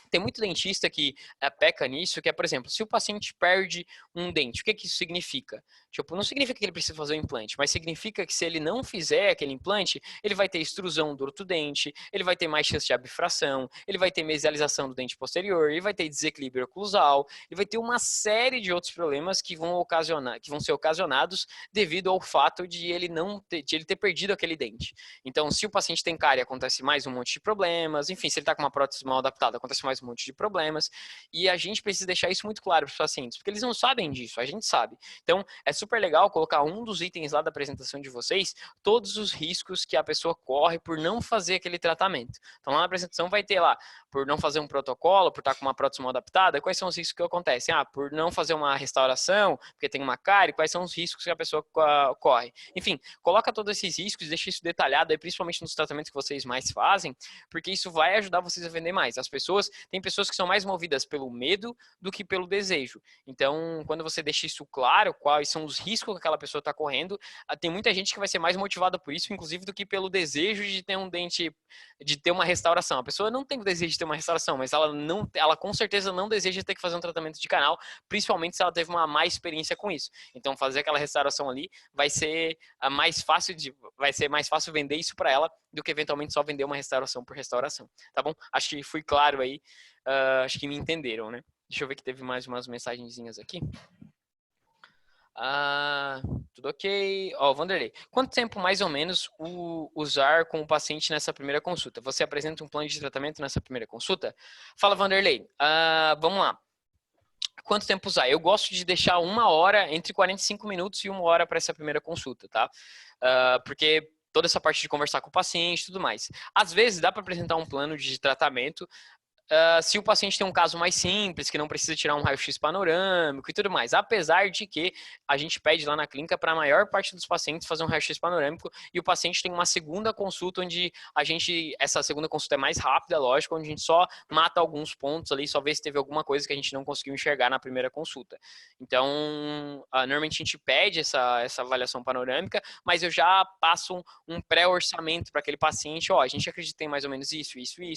Tem muito dentista que peca nisso, que é, por exemplo, se o paciente perde um dente, o que isso significa? Tipo, não significa que ele precisa fazer um implante, mas significa que se ele não fizer aquele implante, ele vai ter extrusão do ortodente, ele vai ter mais chance de abfração, ele vai ter mesialização do dente posterior, ele vai ter desequilíbrio oclusal, ele vai ter uma série de outros problemas que vão ser ocasionados devido ao fato de ele ter perdido aquele dente. Então, se o paciente tem cárie, acontece mais um monte de problemas, enfim, se ele está com uma prótese mal adaptada, acontece mais um monte de problemas, e a gente precisa deixar isso muito claro para os pacientes, porque eles não sabem disso, a gente sabe. Então, é super legal colocar um dos itens lá da apresentação de vocês, todos os riscos que a pessoa corre por não fazer aquele tratamento. Então, lá na apresentação vai ter lá, por não fazer um protocolo, por estar com uma prótese mal adaptada, quais são os riscos que acontecem? Por não fazer uma restauração, porque tem uma cárie, quais são os riscos que a pessoa corre? Enfim, coloca todos esses riscos, deixa isso detalhado, aí, principalmente nos tratamentos que vocês mais fazem, porque isso vai ajudar vocês a vender mais. Tem pessoas que são mais movidas pelo medo do que pelo desejo. Então, quando você deixa isso claro, quais são os riscos que aquela pessoa está correndo, tem muita gente que vai ser mais motivada por isso, inclusive, do que pelo desejo de ter um dente, de ter uma restauração. A pessoa não tem o desejo de ter uma restauração, mas ela com certeza não deseja ter que fazer um tratamento de canal, principalmente se ela teve uma má experiência com isso. Então, fazer aquela restauração ali vai ser mais fácil vender isso para ela do que eventualmente só vender uma restauração por restauração, tá bom? Acho que fui claro aí, acho que me entenderam, né? Deixa eu ver que teve mais umas mensagenzinhas aqui. Tudo ok. Vanderlei, quanto tempo mais ou menos usar com o paciente nessa primeira consulta? Você apresenta um plano de tratamento nessa primeira consulta? Fala, Vanderlei. Vamos lá. Quanto tempo usar? Eu gosto de deixar 1 hora, entre 45 minutos e 1 hora para essa primeira consulta, tá? Porque toda essa parte de conversar com o paciente e tudo mais. Às vezes dá para apresentar um plano de tratamento se o paciente tem um caso mais simples, que não precisa tirar um raio-x panorâmico e tudo mais. Apesar de que a gente pede lá na clínica para a maior parte dos pacientes fazer um raio-x panorâmico e o paciente tem uma segunda consulta onde essa segunda consulta é mais rápida, lógico, onde a gente só mata alguns pontos ali, só vê se teve alguma coisa que a gente não conseguiu enxergar na primeira consulta. Então, normalmente a gente pede essa avaliação panorâmica, mas eu já passo um pré-orçamento para aquele paciente, a gente acredita que tem mais ou menos isso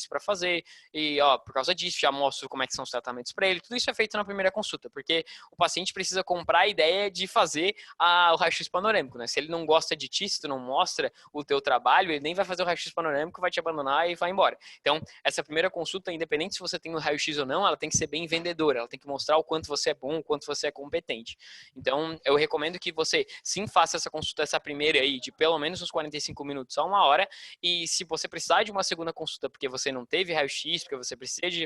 para fazer, e por causa disso, já mostro como é que são os tratamentos para ele. Tudo isso é feito na primeira consulta, porque o paciente precisa comprar a ideia de fazer o raio-x panorâmico, né? Se ele não gosta de ti, se tu não mostra o teu trabalho, ele nem vai fazer o raio-x panorâmico, vai te abandonar e vai embora. Então, essa primeira consulta, independente se você tem o raio-x ou não, ela tem que ser bem vendedora, ela tem que mostrar o quanto você é bom, o quanto você é competente. Então, eu recomendo que você sim faça essa consulta, essa primeira aí, de pelo menos uns 45 minutos a 1 hora, e se você precisar de uma segunda consulta porque você não teve raio-x, porque você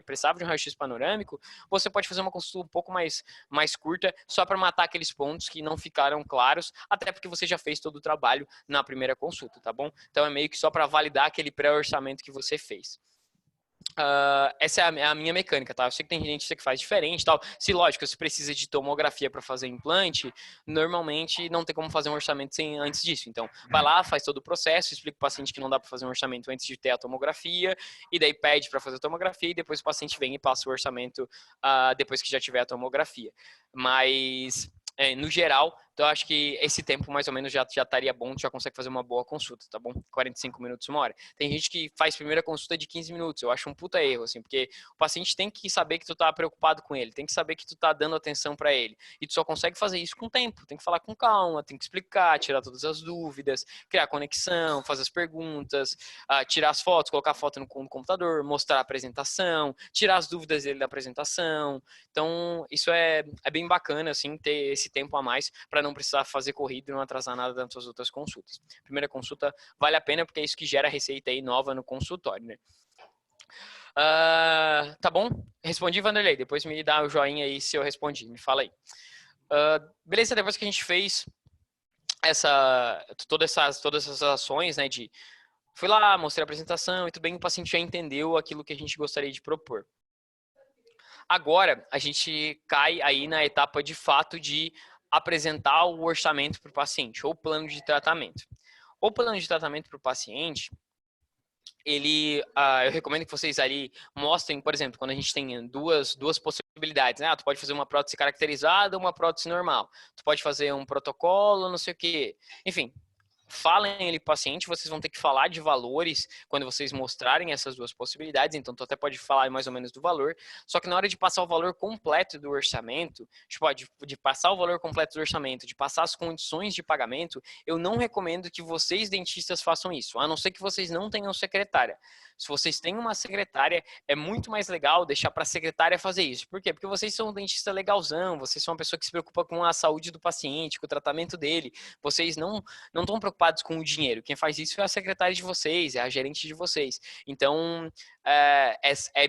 precisava de um raio-x panorâmico, você pode fazer uma consulta um pouco mais curta, só para matar aqueles pontos que não ficaram claros, até porque você já fez todo o trabalho na primeira consulta, tá bom? Então é meio que só para validar aquele pré-orçamento que você fez. Essa é a minha mecânica, tá? Eu sei que tem gente que faz diferente, tal. Se, lógico, se precisa de tomografia para fazer implante, normalmente não tem como fazer um orçamento antes disso. Então, vai lá, faz todo o processo, explica para o paciente que não dá para fazer um orçamento antes de ter a tomografia, e daí pede para fazer a tomografia, e depois o paciente vem e passa o orçamento depois que já tiver a tomografia. Mas, no geral, então eu acho que esse tempo mais ou menos já estaria bom, tu já consegue fazer uma boa consulta, tá bom? 45 minutos, 1 hora. Tem gente que faz primeira consulta de 15 minutos, eu acho um puta erro, assim, porque o paciente tem que saber que tu tá preocupado com ele, tem que saber que tu tá dando atenção para ele, e tu só consegue fazer isso com tempo, tem que falar com calma, tem que explicar, tirar todas as dúvidas, criar conexão, fazer as perguntas, tirar as fotos, colocar a foto no computador, mostrar a apresentação, tirar as dúvidas dele da apresentação. Então, isso é bem bacana, assim, ter esse tempo a mais para não precisar fazer corrida e não atrasar nada das suas outras consultas. Primeira consulta vale a pena porque é isso que gera receita aí nova no consultório, né? Tá bom? Respondi, Vanderlei. Depois me dá o joinha aí se eu respondi. Me fala aí. Beleza, depois que a gente fez todas essas ações, né? Fui lá, mostrei a apresentação e tudo bem, o paciente já entendeu aquilo que a gente gostaria de propor. Agora, a gente cai aí na etapa de fato de apresentar o orçamento para o paciente, ou o plano de tratamento. O plano de tratamento para o paciente, eu recomendo que vocês ali mostrem, por exemplo, quando a gente tem duas possibilidades, né? Tu pode fazer uma prótese caracterizada ou uma prótese normal. Tu pode fazer um protocolo, não sei o quê. Enfim, falem ele paciente, vocês vão ter que falar de valores quando vocês mostrarem essas duas possibilidades, então tu até pode falar mais ou menos do valor, só que na hora de passar o valor completo do orçamento, tipo, de passar o valor completo do orçamento, de passar as condições de pagamento, eu não recomendo que vocês dentistas façam isso, a não ser que vocês não tenham secretária. Se vocês têm uma secretária, é muito mais legal deixar para a secretária fazer isso. Por quê? Porque vocês são um dentista legalzão, vocês são uma pessoa que se preocupa com a saúde do paciente, com o tratamento dele, vocês não estão preocupados com o dinheiro. Quem faz isso é a secretária de vocês, é a gerente de vocês. Então, é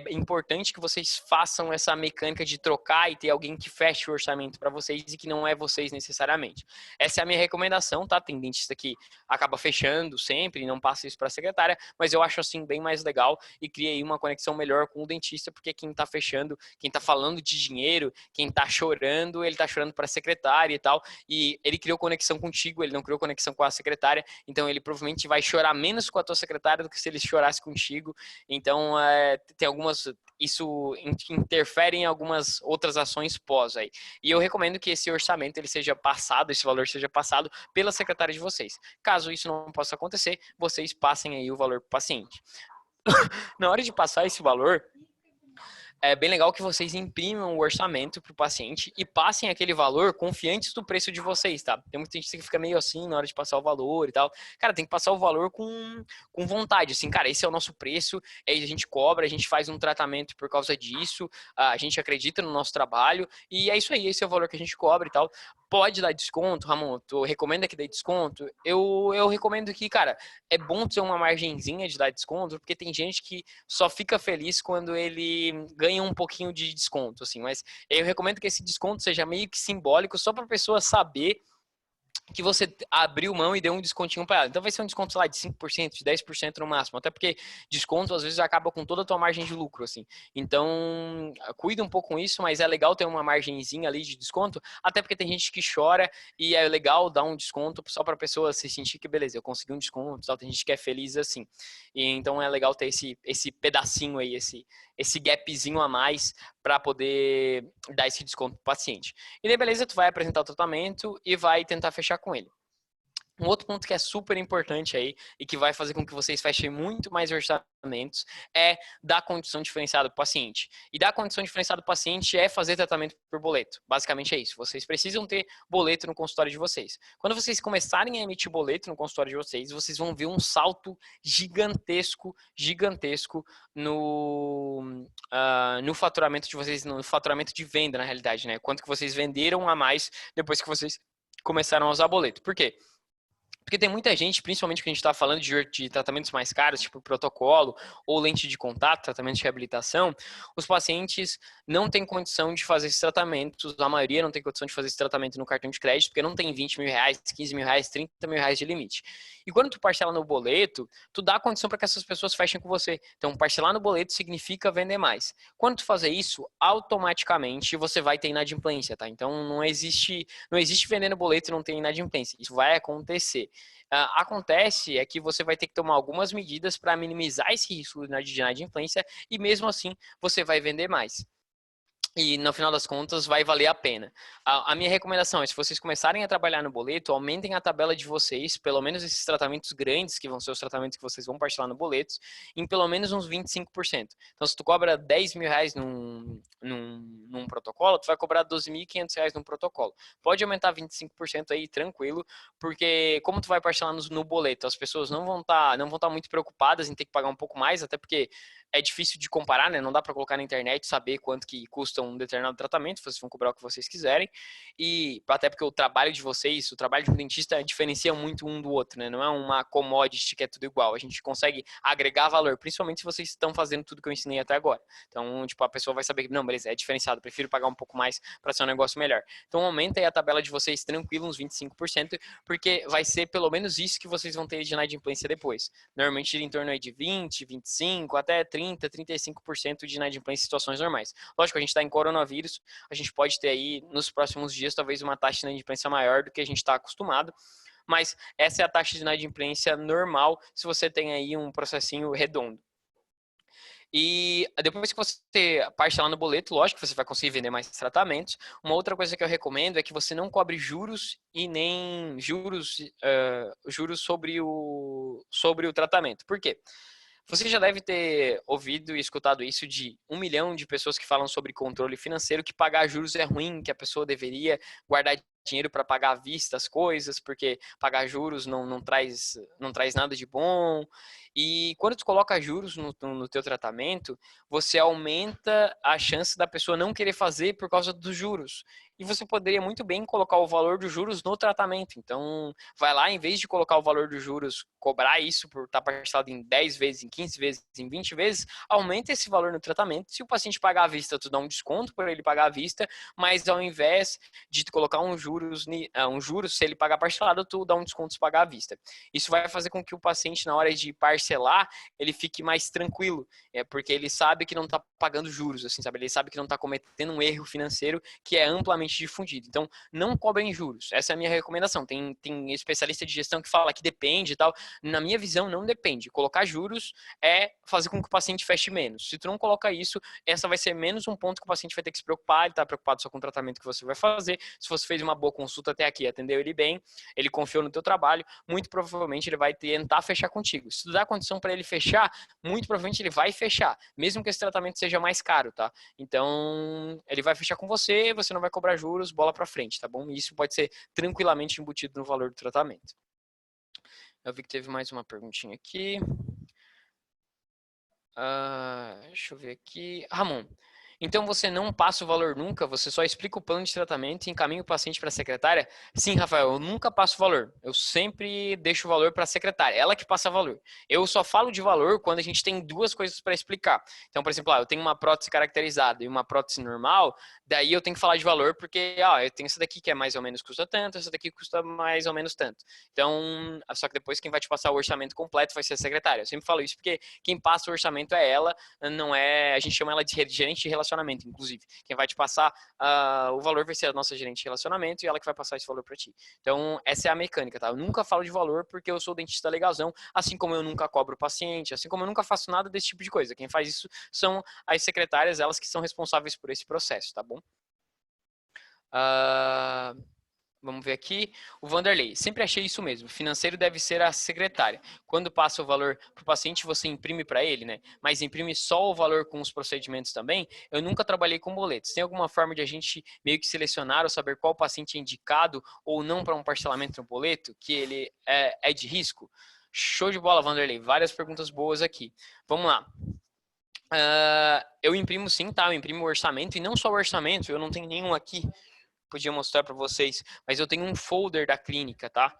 importante que vocês façam essa mecânica de trocar e ter alguém que feche o orçamento para vocês e que não é vocês necessariamente. Essa é a minha recomendação, tá? Tem dentista que acaba fechando sempre e não passa isso para a secretária, mas eu acho assim bem mais legal e cria aí uma conexão melhor com o dentista, porque quem está fechando, quem está falando de dinheiro, quem está chorando, ele está chorando para a secretária e tal, e ele criou conexão contigo, ele não criou conexão com a secretária, então ele provavelmente vai chorar menos com a tua secretária do que se ele chorasse contigo. Então, tem algumas, isso interfere em algumas outras ações pós aí. E eu recomendo que esse orçamento ele seja passado, esse valor seja passado pela secretária de vocês. Caso isso não possa acontecer, vocês passem aí o valor para o paciente. Na hora de passar esse valor, é bem legal que vocês imprimam o orçamento para o paciente e passem aquele valor confiantes do preço de vocês, tá? Tem muita gente que fica meio assim na hora de passar o valor e tal. Cara, tem que passar o valor com vontade, assim, cara, esse é o nosso preço, a gente cobra, a gente faz um tratamento por causa disso, a gente acredita no nosso trabalho e é isso aí, esse é o valor que a gente cobra e tal. Pode dar desconto, Ramon? Tu recomenda que dê desconto? Eu recomendo que, cara, é bom ter uma margenzinha de dar desconto, porque tem gente que só fica feliz quando ele ganha um pouquinho de desconto, assim. Mas eu recomendo que esse desconto seja meio que simbólico, só para a pessoa saber que você abriu mão e deu um descontinho para ela. Então vai ser um desconto, sei lá, de 5%, de 10% no máximo. Até porque desconto às vezes acaba com toda a tua margem de lucro, assim. Então, cuida um pouco com isso, mas é legal ter uma margenzinha ali de desconto, até porque tem gente que chora e é legal dar um desconto só para a pessoa se sentir que, beleza, eu consegui um desconto, tal. Tem gente que é feliz assim. E, então é legal ter esse pedacinho aí, esse gapzinho a mais para poder dar esse desconto para o paciente. E daí, beleza, tu vai apresentar o tratamento e vai tentar fechar com ele. Um outro ponto que é super importante aí e que vai fazer com que vocês fechem muito mais orçamentos é dar condição diferenciada para o paciente. E dar condição diferenciada para o paciente é fazer tratamento por boleto. Basicamente é isso. Vocês precisam ter boleto no consultório de vocês. Quando vocês começarem a emitir boleto no consultório de vocês, vocês vão ver um salto gigantesco no faturamento de vocês, no faturamento de venda, na realidade, né? Quanto que vocês venderam a mais depois que vocês começaram a usar boleto. Por quê? Porque tem muita gente, principalmente que a gente está falando de tratamentos mais caros, tipo protocolo ou lente de contato, tratamento de reabilitação, os pacientes não têm condição de fazer esses tratamentos, a maioria não tem condição de fazer esse tratamento no cartão de crédito, porque não tem 20 mil reais, 15 mil reais, 30 mil reais de limite. E quando tu parcela no boleto, tu dá condição para que essas pessoas fechem com você. Então, parcelar no boleto significa vender mais. Quando tu fazer isso, automaticamente você vai ter inadimplência, tá? Então, não existe vender no boleto e não ter inadimplência. Isso vai acontecer. Acontece é que você vai ter que tomar algumas medidas para minimizar esse risco de inadimplência e mesmo assim você vai vender mais. E no final das contas vai valer a pena. A minha recomendação é, se vocês começarem a trabalhar no boleto, aumentem a tabela de vocês, pelo menos esses tratamentos grandes, que vão ser os tratamentos que vocês vão parcelar no boleto, em pelo menos uns 25%. Então, se tu cobra 10 mil reais num protocolo, tu vai cobrar 12.500 reais num protocolo. Pode aumentar 25% aí, tranquilo, porque como tu vai parcelar no boleto, as pessoas não vão tá muito preocupadas em ter que pagar um pouco mais, até porque é difícil de comparar, né? Não dá para colocar na internet, saber quanto que custa um determinado tratamento, vocês vão cobrar o que vocês quiserem. E até porque o trabalho de vocês, o trabalho de um dentista diferencia muito um do outro, né? Não é uma commodity que é tudo igual. A gente consegue agregar valor, principalmente se vocês estão fazendo tudo que eu ensinei até agora. Então, tipo, a pessoa vai saber que, não, beleza, é diferenciado, prefiro pagar um pouco mais para ser um negócio melhor. Então, aumenta aí a tabela de vocês tranquilo, uns 25%, porque vai ser pelo menos isso que vocês vão ter de inadimplência depois. Normalmente em torno aí de 20, 25, até 30, 35% de inadimplência em situações normais. Lógico, a gente está em coronavírus, a gente pode ter aí nos próximos dias talvez uma taxa de inadimplência maior do que a gente está acostumado, mas essa é a taxa de inadimplência normal se você tem aí um processinho redondo. E depois que você parcelar no boleto, lógico que você vai conseguir vender mais tratamentos. Uma outra coisa que eu recomendo é que você não cobre juros e nem juros sobre o tratamento. Por quê? Você já deve ter ouvido e escutado isso de 1 milhão de pessoas que falam sobre controle financeiro, que pagar juros é ruim, que a pessoa deveria guardar dinheiro para pagar à vista as coisas, porque pagar juros não traz nada de bom. E quando tu coloca juros no teu tratamento, você aumenta a chance da pessoa não querer fazer por causa dos juros. E você poderia muito bem colocar o valor dos juros no tratamento. Então, vai lá, em vez de colocar o valor dos juros, cobrar isso por estar parcelado em 10 vezes, em 15 vezes, em 20 vezes, aumenta esse valor no tratamento. Se o paciente pagar à vista, tu dá um desconto por ele pagar à vista, mas ao invés de tu colocar um juros, se ele pagar parcelado, tu dá um desconto se pagar à vista. Isso vai fazer com que o paciente, na hora de parcelar, ele fique mais tranquilo, porque ele sabe que não está pagando juros, assim, sabe? Ele sabe que não está cometendo um erro financeiro que é amplamente difundido. Então, não cobrem juros. Essa é a minha recomendação. Tem especialista de gestão que fala que depende e tal. Na minha visão, não depende. Colocar juros é fazer com que o paciente feche menos. Se tu não coloca isso, essa vai ser menos um ponto que o paciente vai ter que se preocupar. Ele está preocupado só com o tratamento que você vai fazer. Se você fez uma boa consulta até aqui, atendeu ele bem, ele confiou no teu trabalho, muito provavelmente ele vai tentar fechar contigo. Se tu dá condição para ele fechar, muito provavelmente ele vai fechar, mesmo que esse tratamento seja mais caro, tá? Então, ele vai fechar com você, você não vai cobrar juros, bola para frente, tá bom? E isso pode ser tranquilamente embutido no valor do tratamento. Eu vi que teve mais uma perguntinha aqui. Deixa eu ver aqui. Ramon, então você não passa o valor nunca? Você só explica o plano de tratamento e encaminha o paciente para a secretária? Sim, Rafael, eu nunca passo o valor. Eu sempre deixo o valor para a secretária, ela que passa o valor. Eu só falo de valor quando a gente tem duas coisas para explicar. Então, por exemplo, eu tenho uma prótese caracterizada e uma prótese normal, daí eu tenho que falar de valor porque, eu tenho essa daqui que é mais ou menos custa tanto, essa daqui custa mais ou menos tanto. Então, só que depois quem vai te passar o orçamento completo vai ser a secretária. Eu sempre falo isso porque quem passa o orçamento é ela, não é, a gente chama ela de gerente de relacionamento, inclusive. Quem vai te passar o valor vai ser a nossa gerente de relacionamento e ela que vai passar esse valor para ti. Então, essa é a mecânica, tá? Eu nunca falo de valor porque eu sou dentista legalzão, assim como eu nunca cobro o paciente, assim como eu nunca faço nada desse tipo de coisa. Quem faz isso são as secretárias, elas que são responsáveis por esse processo, tá bom? Vamos ver aqui. O Vanderlei, sempre achei isso mesmo. Financeiro deve ser a secretária. Quando passa o valor para o paciente, você imprime para ele, né? Mas imprime só o valor com os procedimentos também. Eu nunca trabalhei com boletos. Tem alguma forma de a gente meio que selecionar ou saber qual paciente é indicado ou não para um parcelamento no boleto, que ele é de risco? Show de bola, Vanderlei. Várias perguntas boas aqui. Vamos lá. Eu imprimo sim, tá? Eu imprimo o orçamento e não só o orçamento, eu não tenho nenhum aqui. Podia mostrar para vocês, mas eu tenho um folder da clínica, tá?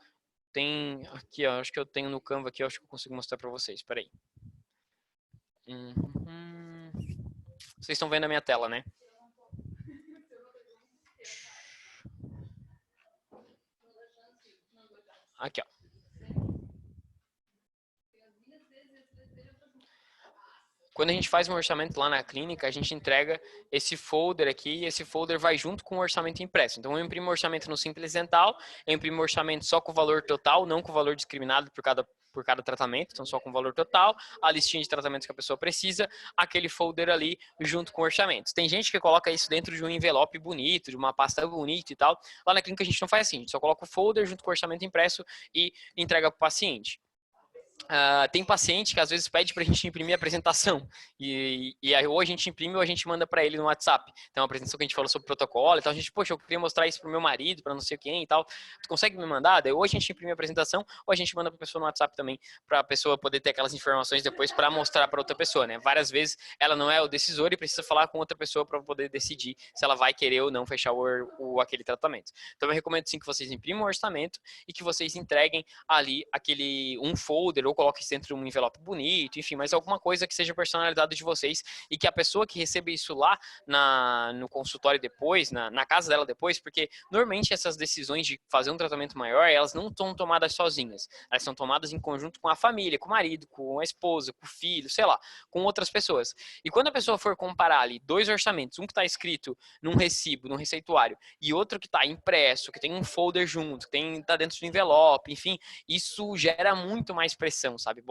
Tem aqui, ó, acho que eu tenho no Canva aqui, acho que eu consigo mostrar para vocês. Espera aí. Vocês estão vendo a minha tela, né? Aqui, ó. Quando a gente faz um orçamento lá na clínica, a gente entrega esse folder aqui e esse folder vai junto com o orçamento impresso. Então, eu imprimo o orçamento no Simples Dental, eu imprimo o orçamento só com o valor total, não com o valor discriminado por cada tratamento, então só com o valor total, a listinha de tratamentos que a pessoa precisa, aquele folder ali junto com o orçamento. Tem gente que coloca isso dentro de um envelope bonito, de uma pasta bonita e tal. Lá na clínica a gente não faz assim, a gente só coloca o folder junto com o orçamento impresso e entrega para o paciente. Tem paciente que às vezes pede para a gente imprimir a apresentação e aí ou a gente imprime ou a gente manda para ele no WhatsApp. Então, a apresentação que a gente falou sobre protocolo e tal, a gente, poxa, eu queria mostrar isso pro meu marido, para não sei quem e tal. Tu consegue me mandar? Daí ou a gente imprime a apresentação ou a gente manda para a pessoa no WhatsApp também, para a pessoa poder ter aquelas informações depois para mostrar para outra pessoa, né? Várias vezes ela não é o decisor e precisa falar com outra pessoa para poder decidir se ela vai querer ou não fechar aquele tratamento. Então, eu recomendo sim que vocês imprimam o orçamento e que vocês entreguem ali um folder ou coloque isso dentro de um envelope bonito, enfim, mas alguma coisa que seja personalizada de vocês e que a pessoa que receba isso lá no consultório depois, na casa dela depois, porque normalmente essas decisões de fazer um tratamento maior, elas não estão tomadas sozinhas, elas são tomadas em conjunto com a família, com o marido, com a esposa, com o filho, sei lá, com outras pessoas. E quando a pessoa for comparar ali dois orçamentos, um que está escrito num recibo, num receituário, e outro que está impresso, que tem um folder junto, que está dentro do envelope, enfim, isso gera muito mais pressão pressão, sabe?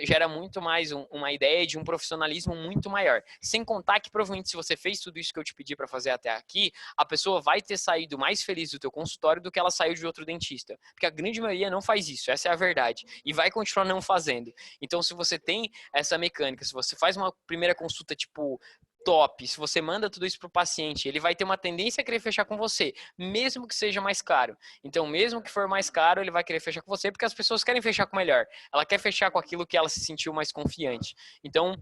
Gera muito mais uma ideia de um profissionalismo muito maior. Sem contar que provavelmente se você fez tudo isso que eu te pedi para fazer até aqui, a pessoa vai ter saído mais feliz do teu consultório do que ela saiu de outro dentista. Porque a grande maioria não faz isso, essa é a verdade. E vai continuar não fazendo. Então, se você tem essa mecânica, se você faz uma primeira consulta, tipo, top, se você manda tudo isso para o paciente, ele vai ter uma tendência a querer fechar com você, mesmo que seja mais caro. Então, mesmo que for mais caro, ele vai querer fechar com você, porque as pessoas querem fechar com o melhor. Ela quer fechar com aquilo que ela se sentiu mais confiante. Então,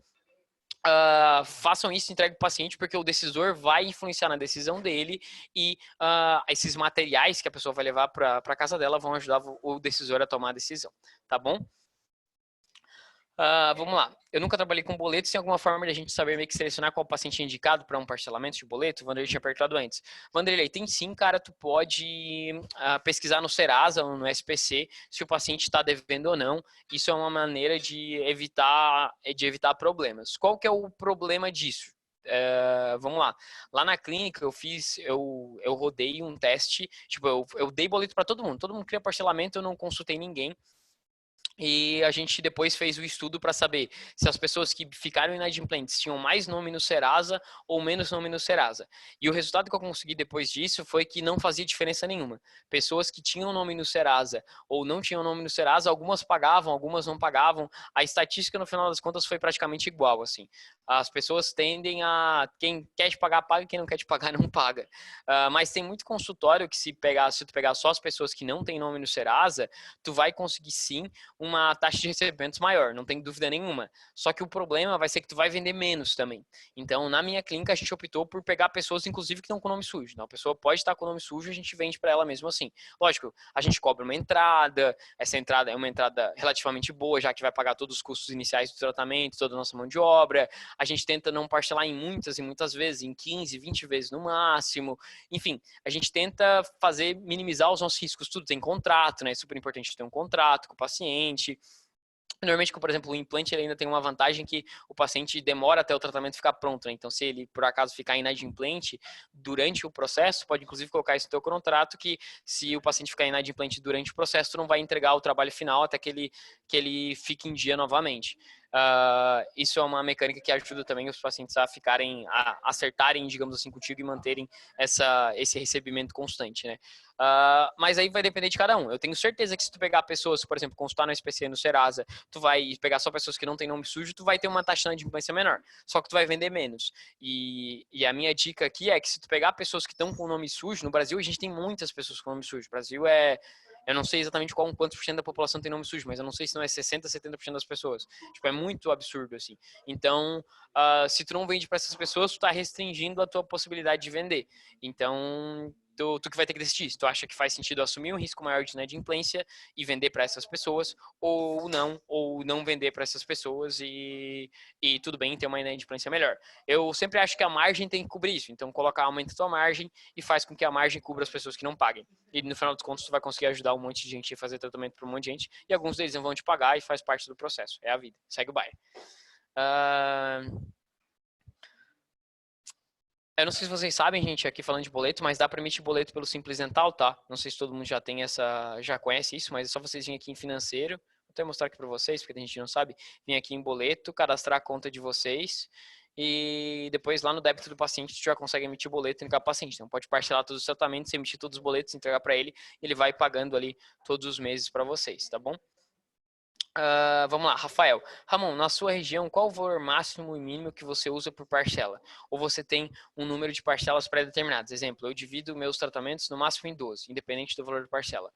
façam isso, entregue para o paciente, porque o decisor vai influenciar na decisão dele e esses materiais que a pessoa vai levar para casa dela vão ajudar o decisor a tomar a decisão, tá bom? Vamos lá. Eu nunca trabalhei com boletos. Tem alguma forma de a gente saber meio que selecionar qual paciente é indicado para um parcelamento de boleto? O Vanderlei tinha perguntado antes. Vanderlei, tem sim, cara. Tu pode pesquisar no Serasa ou no SPC se o paciente está devendo ou não. Isso é uma maneira de evitar problemas. Qual que é o problema disso? Vamos lá. Lá na clínica eu rodei um teste. Tipo, eu dei boleto para todo mundo. Todo mundo queria parcelamento, eu não consultei ninguém. E a gente depois fez o estudo para saber se as pessoas que ficaram inadimplentes tinham mais nome no Serasa ou menos nome no Serasa. E o resultado que eu consegui depois disso foi que não fazia diferença nenhuma. Pessoas que tinham nome no Serasa ou não tinham nome no Serasa, algumas pagavam, algumas não pagavam. A estatística, no final das contas, foi praticamente igual, assim. As pessoas tendem a... Quem quer te pagar, paga. Quem não quer te pagar, não paga. Mas tem muito consultório que se tu pegar só as pessoas que não têm nome no Serasa, tu vai conseguir sim uma taxa de recebimentos maior, não tem dúvida nenhuma. Só que o problema vai ser que tu vai vender menos também. Então, na minha clínica, a gente optou por pegar pessoas, inclusive, que estão com nome sujo. Então, a pessoa pode estar com o nome sujo, a gente vende para ela mesmo assim. Lógico, a gente cobra uma entrada, essa entrada é uma entrada relativamente boa, já que vai pagar todos os custos iniciais do tratamento, toda a nossa mão de obra. A gente tenta não parcelar em muitas e muitas vezes, em 15, 20 vezes no máximo. Enfim, a gente tenta minimizar os nossos riscos. Tudo tem contrato, né? É super importante ter um contrato com o paciente. Normalmente, por exemplo, o implante ele ainda tem uma vantagem que o paciente demora até o tratamento ficar pronto, né? Então, se ele, por acaso, ficar inadimplente durante o processo, pode, inclusive, colocar isso no teu contrato, que se o paciente ficar inadimplente durante o processo, tu não vai entregar o trabalho final até que ele fique em dia novamente. Isso é uma mecânica que ajuda também os pacientes a acertarem, digamos assim, contigo e manterem esse recebimento constante, né? Mas aí vai depender de cada um. Eu tenho certeza que se tu pegar pessoas, por exemplo, consultar no SPC, no Serasa, tu vai pegar só pessoas que não têm nome sujo, tu vai ter uma taxa de inadimplência menor, só que tu vai vender menos. E a minha dica aqui é que se tu pegar pessoas que estão com nome sujo, no Brasil a gente tem muitas pessoas com nome sujo. O Brasil eu não sei exatamente quantos por cento da população tem nome sujo, mas eu não sei se não é 60, 70% das pessoas. Tipo, é muito absurdo, assim. Então, se tu não vende para essas pessoas, tu tá restringindo a tua possibilidade de vender. Então, tu que vai ter que decidir se tu acha que faz sentido assumir um risco maior de inadimplência e vender para essas pessoas, ou não vender para essas pessoas e tudo bem ter uma inadimplência melhor. Eu sempre acho que a margem tem que cobrir isso, então aumenta a tua margem e faz com que a margem cubra as pessoas que não paguem. E no final dos contos tu vai conseguir ajudar um monte de gente a fazer tratamento para um monte de gente, e alguns deles não vão te pagar e faz parte do processo. É a vida. Segue o baile. Eu não sei se vocês sabem, gente, aqui falando de boleto, mas dá para emitir boleto pelo Simples Dental, tá? Não sei se todo mundo já conhece isso, mas é só vocês virem aqui em financeiro. Vou até mostrar aqui para vocês, porque a gente não sabe. Vir aqui em boleto, cadastrar a conta de vocês e depois lá no débito do paciente tu já consegue emitir boleto em cada paciente. Então pode parcelar todos os tratamentos, emitir todos os boletos, entregar para ele, ele vai pagando ali todos os meses para vocês, tá bom? Vamos lá, Rafael. Ramon, na sua região, qual o valor máximo e mínimo que você usa por parcela? Ou você tem um número de parcelas pré-determinadas? Exemplo, eu divido meus tratamentos no máximo em 12, independente do valor da parcela.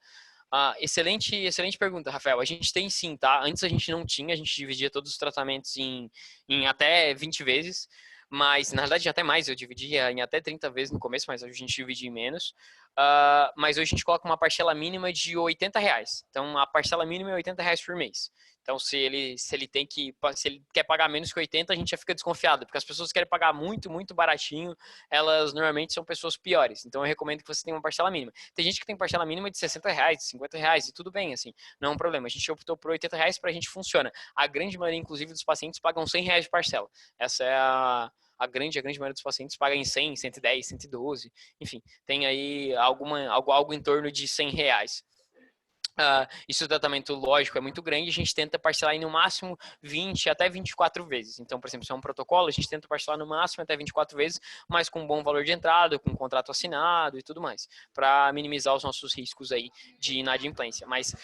Excelente pergunta, Rafael. A gente tem sim, tá? Antes a gente não tinha, a gente dividia todos os tratamentos em até 20 vezes, mas na verdade até mais, eu dividia em até 30 vezes no começo, mas a gente dividia em menos. Mas hoje a gente coloca uma parcela mínima de R$ 80. Então a parcela mínima é R$ 80 por mês. Então se ele quer pagar menos que 80, a gente já fica desconfiado, porque as pessoas que querem pagar muito, muito baratinho, elas normalmente são pessoas piores. Então eu recomendo que você tenha uma parcela mínima. Tem gente que tem parcela mínima de R$ 60, de R$ 50, e tudo bem, assim, não é um problema. A gente optou por R$ 80, pra gente funciona. A grande maioria, inclusive, dos pacientes pagam R$ 100 de parcela. Essa é a grande maioria dos pacientes paga em 100, 110, 112, enfim, tem aí algo em torno de R$ 100. E se o tratamento lógico é muito grande, a gente tenta parcelar em no máximo 20 até 24 vezes. Então, por exemplo, se é um protocolo, a gente tenta parcelar no máximo até 24 vezes, mas com um bom valor de entrada, com um contrato assinado e tudo mais, para minimizar os nossos riscos aí de inadimplência. Mas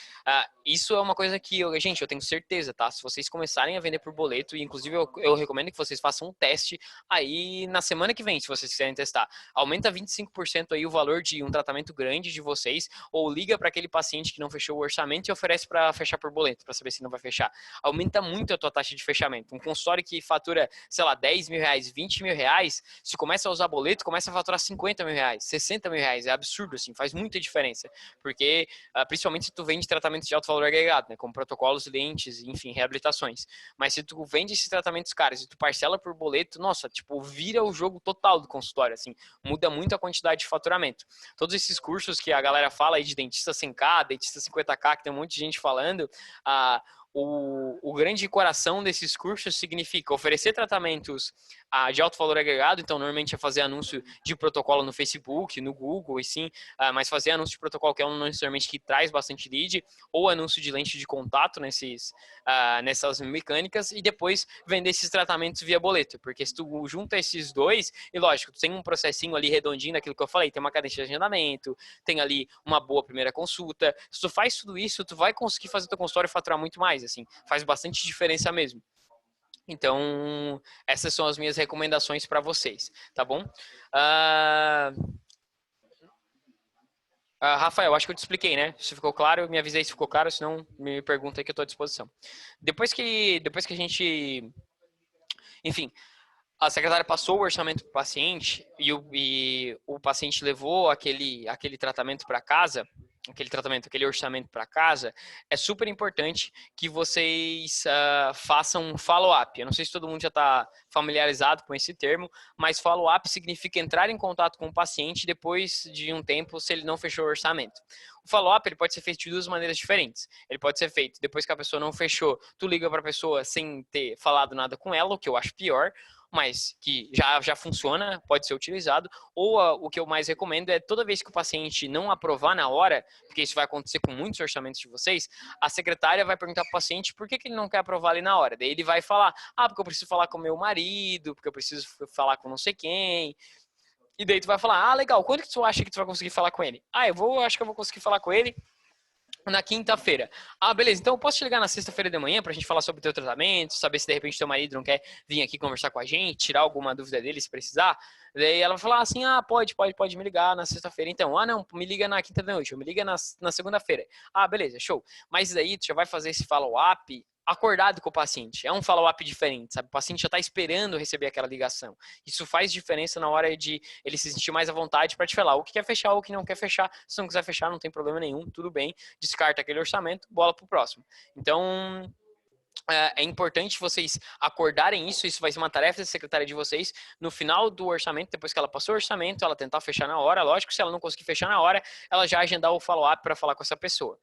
isso é uma coisa que, gente, eu tenho certeza, tá? Se vocês começarem a vender por boleto, e inclusive eu recomendo que vocês façam um teste aí na semana que vem, se vocês quiserem testar. Aumenta 25% aí o valor de um tratamento grande de vocês, ou liga para aquele paciente que não fechou o orçamento e oferece para fechar por boleto, para saber se não vai fechar. Aumenta muito a tua taxa de fechamento. Um consultório que fatura, sei lá, 10 mil reais, 20 mil reais, se começa a usar boleto, começa a faturar 50 mil reais, 60 mil reais. É absurdo, assim, faz muita diferença. Porque, principalmente se tu vende tratamentos de alto valor agregado, né, como protocolos, lentes, enfim, reabilitações. Mas se tu vende esses tratamentos caros e tu parcela por boleto, nossa, tipo, vira o jogo total do consultório, assim, muda muito a quantidade de faturamento. Todos esses cursos que a galera fala aí de dentista 100K, dentista 50K, que tem um monte de gente falando, o grande coração desses cursos significa oferecer tratamentos de alto valor agregado, então normalmente é fazer anúncio de protocolo no Facebook, no Google, e sim, mas fazer anúncio de protocolo que é um anúncio normalmente que traz bastante lead, ou anúncio de lente de contato nessas mecânicas, e depois vender esses tratamentos via boleto, porque se tu junta esses dois, e lógico, tu tem um processinho ali redondinho daquilo que eu falei, tem uma cadência de agendamento, tem ali uma boa primeira consulta, se tu faz tudo isso, tu vai conseguir fazer teu consultório faturar muito mais, assim, faz bastante diferença mesmo. Então, essas são as minhas recomendações para vocês, tá bom? Rafael, acho que eu te expliquei, né? Se ficou claro, me avisei se ficou claro, senão me pergunta aí que eu estou à disposição. Depois que a gente, enfim, a secretária passou o orçamento para o paciente e o paciente levou aquele tratamento para casa, aquele orçamento para casa, é super importante que vocês façam um follow-up. Eu não sei se todo mundo já está familiarizado com esse termo, mas follow-up significa entrar em contato com o paciente depois de um tempo se ele não fechou o orçamento. O follow-up ele pode ser feito de duas maneiras diferentes. Ele pode ser feito depois que a pessoa não fechou, tu liga para a pessoa sem ter falado nada com ela, o que eu acho pior, mas que já funciona, pode ser utilizado, ou o que eu mais recomendo é toda vez que o paciente não aprovar na hora, porque isso vai acontecer com muitos orçamentos de vocês, a secretária vai perguntar para o paciente por que ele não quer aprovar ali na hora. Daí ele vai falar, porque eu preciso falar com meu marido, porque eu preciso falar com não sei quem, e daí tu vai falar, legal, quando que tu acha que tu vai conseguir falar com ele? Acho que eu vou conseguir falar com ele na quinta-feira. Beleza, então eu posso te ligar na sexta-feira de manhã pra gente falar sobre o teu tratamento, saber se de repente teu marido não quer vir aqui conversar com a gente, tirar alguma dúvida dele se precisar. Daí ela vai falar assim, pode me ligar na sexta-feira então. Não, me liga na quinta da noite, me liga na segunda-feira. Beleza, show. Mas daí tu já vai fazer esse follow-up acordado com o paciente. É um follow-up diferente, sabe? O paciente já está esperando receber aquela ligação. Isso faz diferença na hora de ele se sentir mais à vontade para te falar o que quer fechar ou o que não quer fechar. Se não quiser fechar, não tem problema nenhum, tudo bem. Descarta aquele orçamento, bola pro próximo. Então, é importante vocês acordarem isso vai ser uma tarefa da secretária de vocês, no final do orçamento, depois que ela passou o orçamento, ela tentar fechar na hora, lógico, se ela não conseguir fechar na hora, ela já agendar o follow-up para falar com essa pessoa.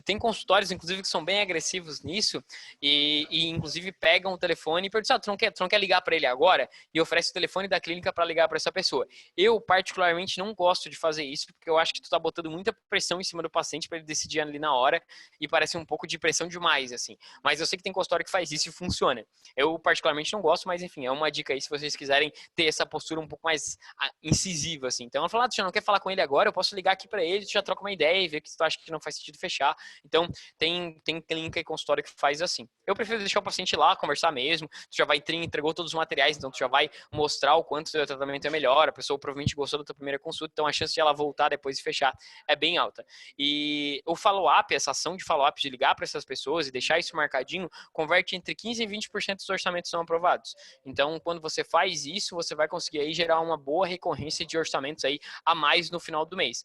Tem consultórios, inclusive, que são bem agressivos nisso, e inclusive pegam o telefone e perguntam, tu não quer ligar para ele agora? E oferece o telefone da clínica para ligar para essa pessoa. Eu, particularmente, não gosto de fazer isso, porque eu acho que tu tá botando muita pressão em cima do paciente para ele decidir ali na hora, e parece um pouco de pressão demais, assim. Mas eu sei que tem consultório que faz isso e funciona. Eu particularmente não gosto, mas enfim, é uma dica aí se vocês quiserem ter essa postura um pouco mais incisiva, assim. Então ela fala, tu já não quer falar com ele agora, eu posso ligar aqui para ele, tu já troca uma ideia e ver que tu acha que não faz sentido fechar. Então tem clínica e consultório que faz assim. Eu prefiro deixar o paciente lá, conversar mesmo, tu já vai entregou todos os materiais, então tu já vai mostrar o quanto o teu tratamento é melhor, a pessoa provavelmente gostou da tua primeira consulta, então a chance de ela voltar depois e fechar é bem alta. E o follow-up, essa ação de follow-up, de ligar para essas pessoas e deixar isso marcadinho, converte entre 15% e 20% dos orçamentos são aprovados. Então, quando você faz isso, você vai conseguir aí gerar uma boa recorrência de orçamentos aí a mais no final do mês.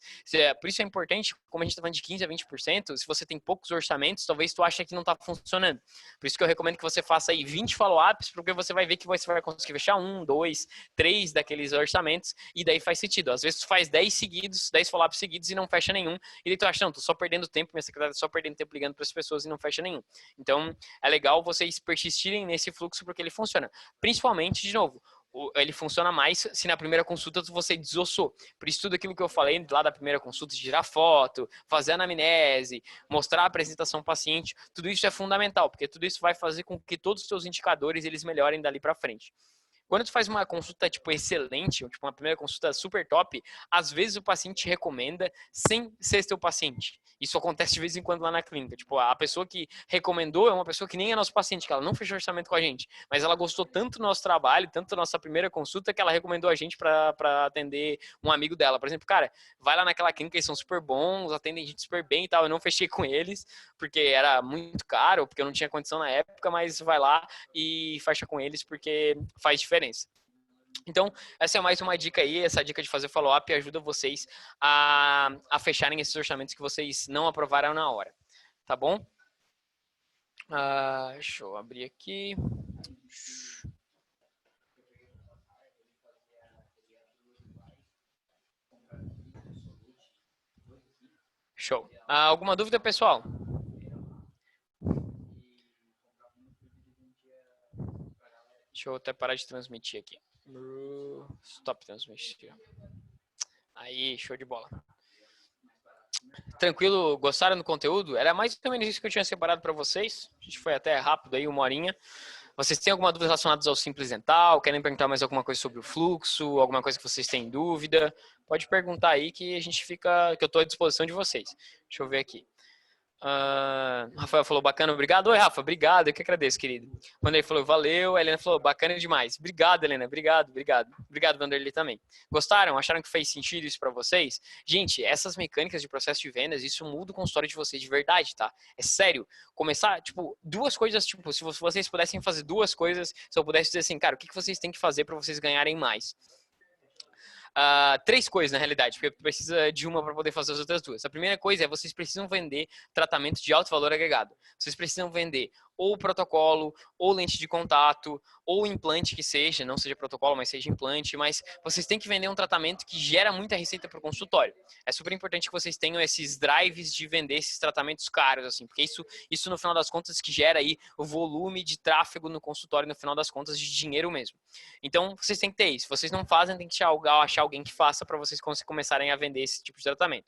Por isso é importante, como a gente está falando de 15% a 20%, se você tem poucos orçamentos, talvez tu ache que não está funcionando. Por isso que eu recomendo que você faça aí 20 follow-ups, porque você vai ver que você vai conseguir fechar 1, 2, 3 daqueles orçamentos, e daí faz sentido. Às vezes tu faz 10 follow-ups seguidos e não fecha nenhum, e daí tu acha, não, tô só perdendo tempo, minha secretária tá só perdendo tempo ligando para as pessoas e não fecha nenhum. Então, é legal vocês persistirem nesse fluxo porque ele funciona. Principalmente, de novo, ele funciona mais se na primeira consulta você desossou. Por isso, tudo aquilo que eu falei lá da primeira consulta, de tirar foto, fazer anamnese, mostrar a apresentação ao paciente, tudo isso é fundamental, porque tudo isso vai fazer com que todos os seus indicadores eles melhorem dali para frente. Quando tu faz uma consulta, tipo, excelente, ou, tipo, uma primeira consulta super top, às vezes o paciente te recomenda sem ser teu paciente. Isso acontece de vez em quando lá na clínica. Tipo, a pessoa que recomendou é uma pessoa que nem é nosso paciente, que ela não fechou orçamento com a gente, mas ela gostou tanto do nosso trabalho, tanto da nossa primeira consulta, que ela recomendou a gente para atender um amigo dela. Por exemplo, cara, vai lá naquela clínica, eles são super bons, atendem a gente super bem e tal. Eu não fechei com eles, porque era muito caro, porque eu não tinha condição na época, mas vai lá e fecha com eles, porque faz diferença. Então, essa é mais uma dica aí, essa dica de fazer follow-up ajuda vocês a fecharem esses orçamentos que vocês não aprovaram na hora, tá bom? Deixa eu abrir aqui. Show. Alguma dúvida, pessoal? Deixa eu até parar de transmitir aqui. Stop transmitir. Aí, show de bola. Tranquilo? Gostaram do conteúdo? Era mais ou menos isso que eu tinha separado para vocês. A gente foi até rápido aí, 1 horinha. Vocês têm alguma dúvida relacionada ao Simples Dental? Querem perguntar mais alguma coisa sobre o fluxo? Alguma coisa que vocês têm dúvida? Pode perguntar aí que a gente fica, que eu estou à disposição de vocês. Deixa eu ver aqui. Rafael falou, bacana, obrigado. Oi, Rafa, obrigado, eu que agradeço, querido. Vanderlei falou, valeu. A Helena falou, bacana demais. Obrigado, Helena, obrigado, obrigado. Obrigado, Vanderlei, também. Gostaram? Acharam que fez sentido isso para vocês? Gente, essas mecânicas de processo de vendas, isso muda o consultório de vocês de verdade, tá? É sério. Começar, tipo, duas coisas, tipo, se vocês pudessem fazer duas coisas, se eu pudesse dizer assim, cara, o que vocês têm que fazer para vocês ganharem mais? Três coisas, na realidade, porque precisa de uma para poder fazer as outras duas. A primeira coisa é vocês precisam vender tratamento de alto valor agregado. Vocês precisam vender ou protocolo, ou lente de contato, ou implante que seja, não seja protocolo, mas seja implante, mas vocês têm que vender um tratamento que gera muita receita para o consultório. É super importante que vocês tenham esses drives de vender esses tratamentos caros, assim, porque isso no final das contas que gera aí o volume de tráfego no consultório, no final das contas, de dinheiro mesmo. Então, vocês têm que ter isso. Se vocês não fazem, tem que achar alguém que faça para vocês começarem a vender esse tipo de tratamento.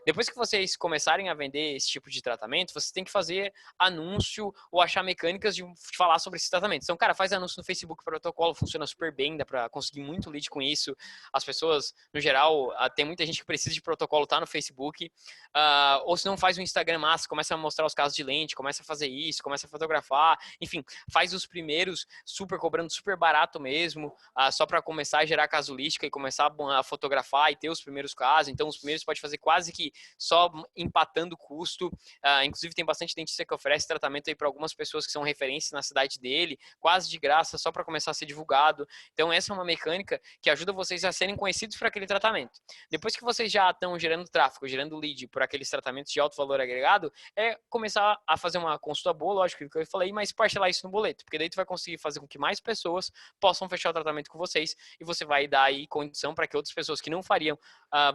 Depois que vocês começarem a vender esse tipo de tratamento, vocês têm que fazer anúncio ou achar mecânicas de falar sobre esse tratamento. Então, cara, faz anúncio no Facebook protocolo, funciona super bem, dá pra conseguir muito lead com isso. As pessoas, no geral, tem muita gente que precisa de protocolo, tá no Facebook. Ou se não, faz um Instagram massa, começa a mostrar os casos de lente, começa a fazer isso, começa a fotografar. Enfim, faz os primeiros cobrando super barato mesmo, só para começar a gerar casuística e começar a fotografar e ter os primeiros casos. Então, os primeiros pode fazer quase que só empatando o custo. Inclusive, tem bastante dentista que oferece tratamento aí para algumas pessoas que são referências na cidade dele, quase de graça, só para começar a ser divulgado. Então, essa é uma mecânica que ajuda vocês a serem conhecidos por aquele tratamento. Depois que vocês já estão gerando tráfego, gerando lead por aqueles tratamentos de alto valor agregado, é começar a fazer uma consulta boa, lógico que eu falei, mas parcelar isso no boleto, porque daí tu vai conseguir fazer com que mais pessoas possam fechar o tratamento com vocês e você vai dar aí condição para que outras pessoas que não fariam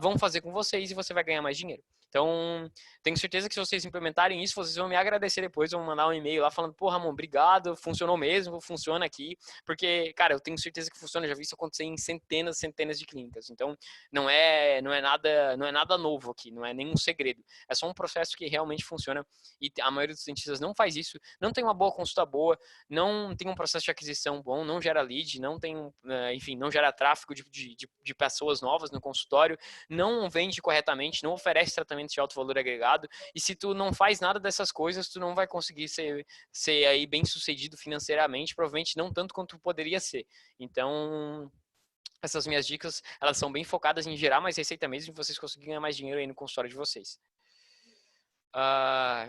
vão fazer com vocês e você vai ganhar mais dinheiro. Então, tenho certeza que se vocês implementarem isso, vocês vão me agradecer depois, vão mandar um e-mail lá falando, pô, Ramon, obrigado, funcionou mesmo, funciona aqui, porque, cara, eu tenho certeza que funciona, já vi isso acontecer em centenas de clínicas. Então, não é nada novo aqui, não é nenhum segredo. É só um processo que realmente funciona e a maioria dos dentistas não faz isso, não tem uma boa consulta boa, não tem um processo de aquisição bom, não gera lead, não tem, enfim, não gera tráfego de pessoas novas no consultório, não vende corretamente, não oferece tratamento de alto valor agregado, e se tu não faz nada dessas coisas, tu não vai conseguir ser aí bem sucedido financeiramente, provavelmente não tanto quanto poderia ser. Então, essas minhas dicas, elas são bem focadas em gerar mais receita mesmo, e vocês conseguirem ganhar mais dinheiro aí no consultório de vocês. A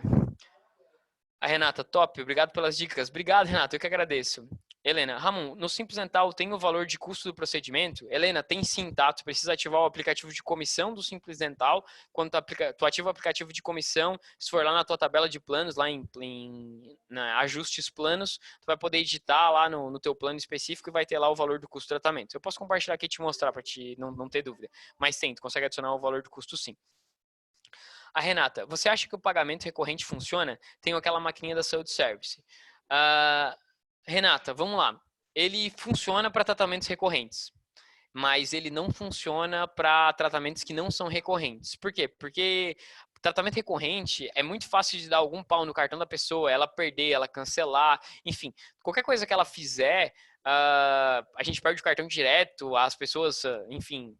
Renata, top, obrigado pelas dicas. Obrigado, Renata, eu que agradeço. Helena, Ramon, no Simples Dental tem o valor de custo do procedimento? Helena, tem sim, tá? Tu precisa ativar o aplicativo de comissão do Simples Dental. Quando tu ativa o aplicativo de comissão, se for lá na tua tabela de planos, lá na ajustes planos, tu vai poder editar lá no teu plano específico e vai ter lá o valor do custo do tratamento. Eu posso compartilhar aqui e te mostrar para te não ter dúvida. Mas tem, tu consegue adicionar o valor do custo sim. A Renata, você acha que o pagamento recorrente funciona? Tenho aquela maquininha da Saúde Service. Renata, vamos lá. ele funciona para tratamentos recorrentes, mas ele não funciona para tratamentos que não são recorrentes. Por quê? Porque tratamento recorrente é muito fácil de dar algum pau no cartão da pessoa, ela perder, ela cancelar, enfim, qualquer coisa que ela fizer, a gente perde o cartão direto, as pessoas, enfim,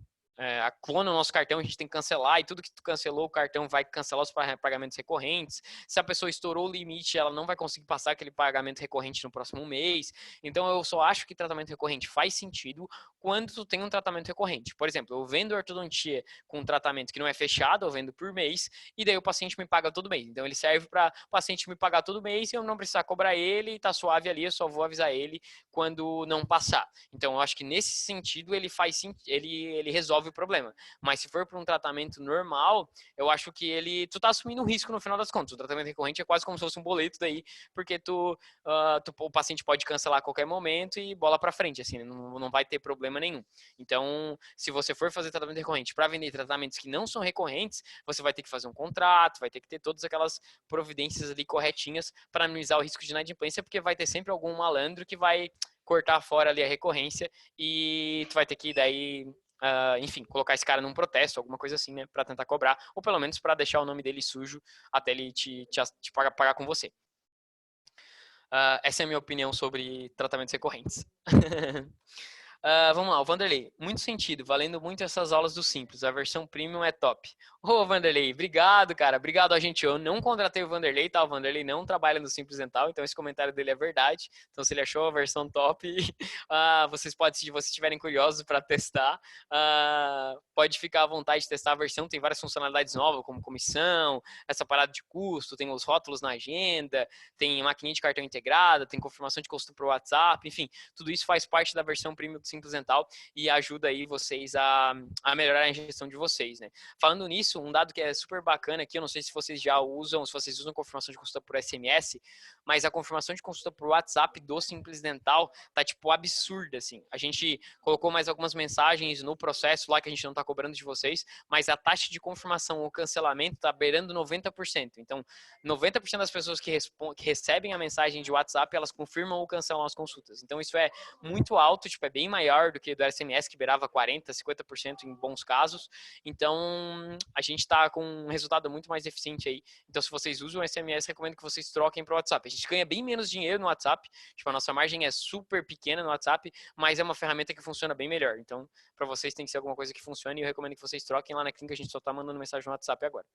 clona o nosso cartão, a gente tem que cancelar, e tudo que tu cancelou, o cartão vai cancelar os pagamentos recorrentes. Se a pessoa estourou o limite, ela não vai conseguir passar aquele pagamento recorrente no próximo mês. Então, eu só acho que tratamento recorrente faz sentido quando tu tem um tratamento recorrente. Por exemplo, eu vendo ortodontia com um tratamento que não é fechado, eu vendo por mês, e daí o paciente me paga todo mês. Então, ele serve para o paciente me pagar todo mês e eu não precisar cobrar ele, tá suave ali, eu só vou avisar ele quando não passar. Então, eu acho que nesse sentido ele resolve o problema. Mas se for para um tratamento normal, eu acho que tu tá assumindo um risco no final das contas. O tratamento recorrente é quase como se fosse um boleto daí, porque o paciente pode cancelar a qualquer momento e bola para frente, assim, não vai ter problema nenhum. Então, se você for fazer tratamento recorrente para vender tratamentos que não são recorrentes, você vai ter que fazer um contrato, vai ter que ter todas aquelas providências ali corretinhas para minimizar o risco de inadimplência, porque vai ter sempre algum malandro que vai cortar fora ali a recorrência e tu vai ter que daí enfim, colocar esse cara num protesto, alguma coisa assim, né, para tentar cobrar, ou pelo menos para deixar o nome dele sujo até ele te pagar com você. Essa é a minha opinião sobre tratamentos recorrentes. Vamos lá, o Vanderlei. Muito sentido, valendo muito essas aulas do Simples. A versão premium é top. Ô, Vanderlei, obrigado, cara. Obrigado a gente. Eu não contratei o Vanderlei, tá? O Vanderlei não trabalha no Simples Dental, então esse comentário dele é verdade. Então, se ele achou a versão top, vocês podem, se vocês estiverem curiosos para testar, pode ficar à vontade de testar a versão. Tem várias funcionalidades novas, como comissão, essa parada de custo, tem os rótulos na agenda, tem maquininha de cartão integrada, tem confirmação de custo para o WhatsApp, enfim, tudo isso faz parte da versão premium do Simples Dental e ajuda aí vocês a melhorar a gestão de vocês, né? Falando nisso, um dado que é super bacana aqui, eu não sei se vocês já usam, se vocês usam confirmação de consulta por SMS, mas a confirmação de consulta por WhatsApp do Simples Dental tá, tipo, absurda, assim. A gente colocou mais algumas mensagens no processo lá que a gente não tá cobrando de vocês, mas a taxa de confirmação ou cancelamento tá beirando 90%. Então, 90% das pessoas que recebem a mensagem de WhatsApp, elas confirmam ou cancelam as consultas. Então, isso é muito alto, tipo, é bem maior do que do SMS, que beirava 40%, 50% em bons casos. Então, a gente está com um resultado muito mais eficiente aí. Então, se vocês usam o SMS, recomendo que vocês troquem para o WhatsApp. A gente ganha bem menos dinheiro no WhatsApp, tipo, a nossa margem é super pequena no WhatsApp, mas é uma ferramenta que funciona bem melhor. Então, para vocês tem que ser alguma coisa que funcione e eu recomendo que vocês troquem lá na clínica, a gente só está mandando mensagem no WhatsApp agora.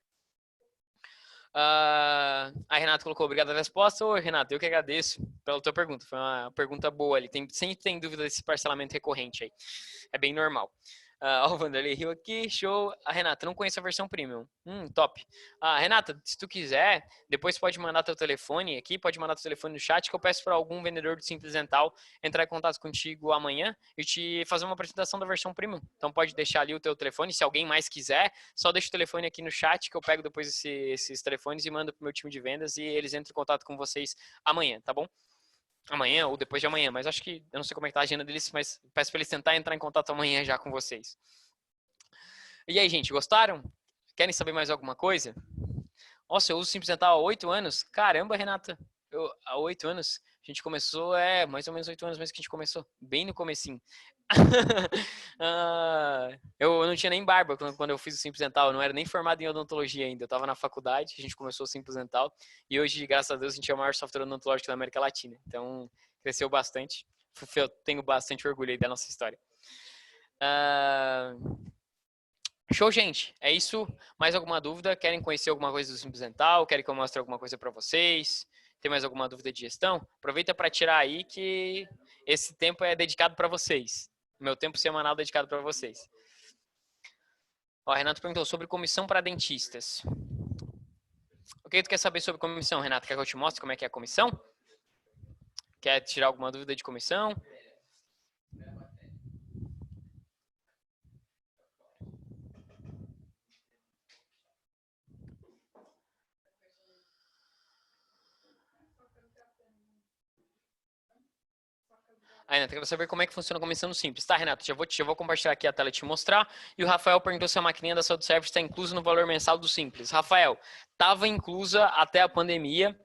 A Renata colocou, obrigado pela resposta. Ô, Renato, eu que agradeço pela tua pergunta. Foi uma pergunta boa ali. Sempre tem dúvida desse parcelamento recorrente aí. É bem normal. O Vanderlei riu aqui, show. A Renata, não conheço a versão premium. Top. Renata, se tu quiser, depois pode mandar teu telefone aqui, pode mandar teu telefone no chat, que eu peço para algum vendedor do Simples Dental entrar em contato contigo amanhã e te fazer uma apresentação da versão premium. Então pode deixar ali o teu telefone, se alguém mais quiser, só deixa o telefone aqui no chat, que eu pego depois esses telefones e mando pro meu time de vendas e eles entram em contato com vocês amanhã, tá bom? Amanhã ou depois de amanhã, mas acho que eu não sei como é que tá a agenda deles, mas peço para eles tentar entrar em contato amanhã já com vocês. E aí, gente, gostaram? Querem saber mais alguma coisa? Nossa, eu uso Simples Dental há 8 anos. Caramba, Renata, há 8 anos. A gente começou, mais ou menos 8 anos mesmo que a gente começou, bem no comecinho. Eu não tinha nem barba quando eu fiz o Simples Dental, eu não era nem formado em odontologia ainda, eu estava na faculdade, a gente começou o Simples Dental e hoje, graças a Deus, a gente é o maior software odontológico da América Latina, então cresceu bastante, eu tenho bastante orgulho aí da nossa história. Show, gente, é isso. Mais alguma dúvida? Querem conhecer alguma coisa do Simples Dental? Querem que eu mostre alguma coisa para vocês? Tem mais alguma dúvida de gestão? Aproveita para tirar aí que esse tempo é dedicado para vocês. Meu tempo semanal dedicado para vocês. Ó, Renato perguntou sobre comissão para dentistas. O que tu quer saber sobre comissão, Renato? Quer que eu te mostre como é que é a comissão? Quer tirar alguma dúvida de comissão? Renato, quero saber como é que funciona a comissão no Simples. Tá, Renato, já vou compartilhar aqui a tela e te mostrar. E o Rafael perguntou se a maquininha da Saúde Service está inclusa no valor mensal do Simples. Rafael, estava inclusa até a pandemia.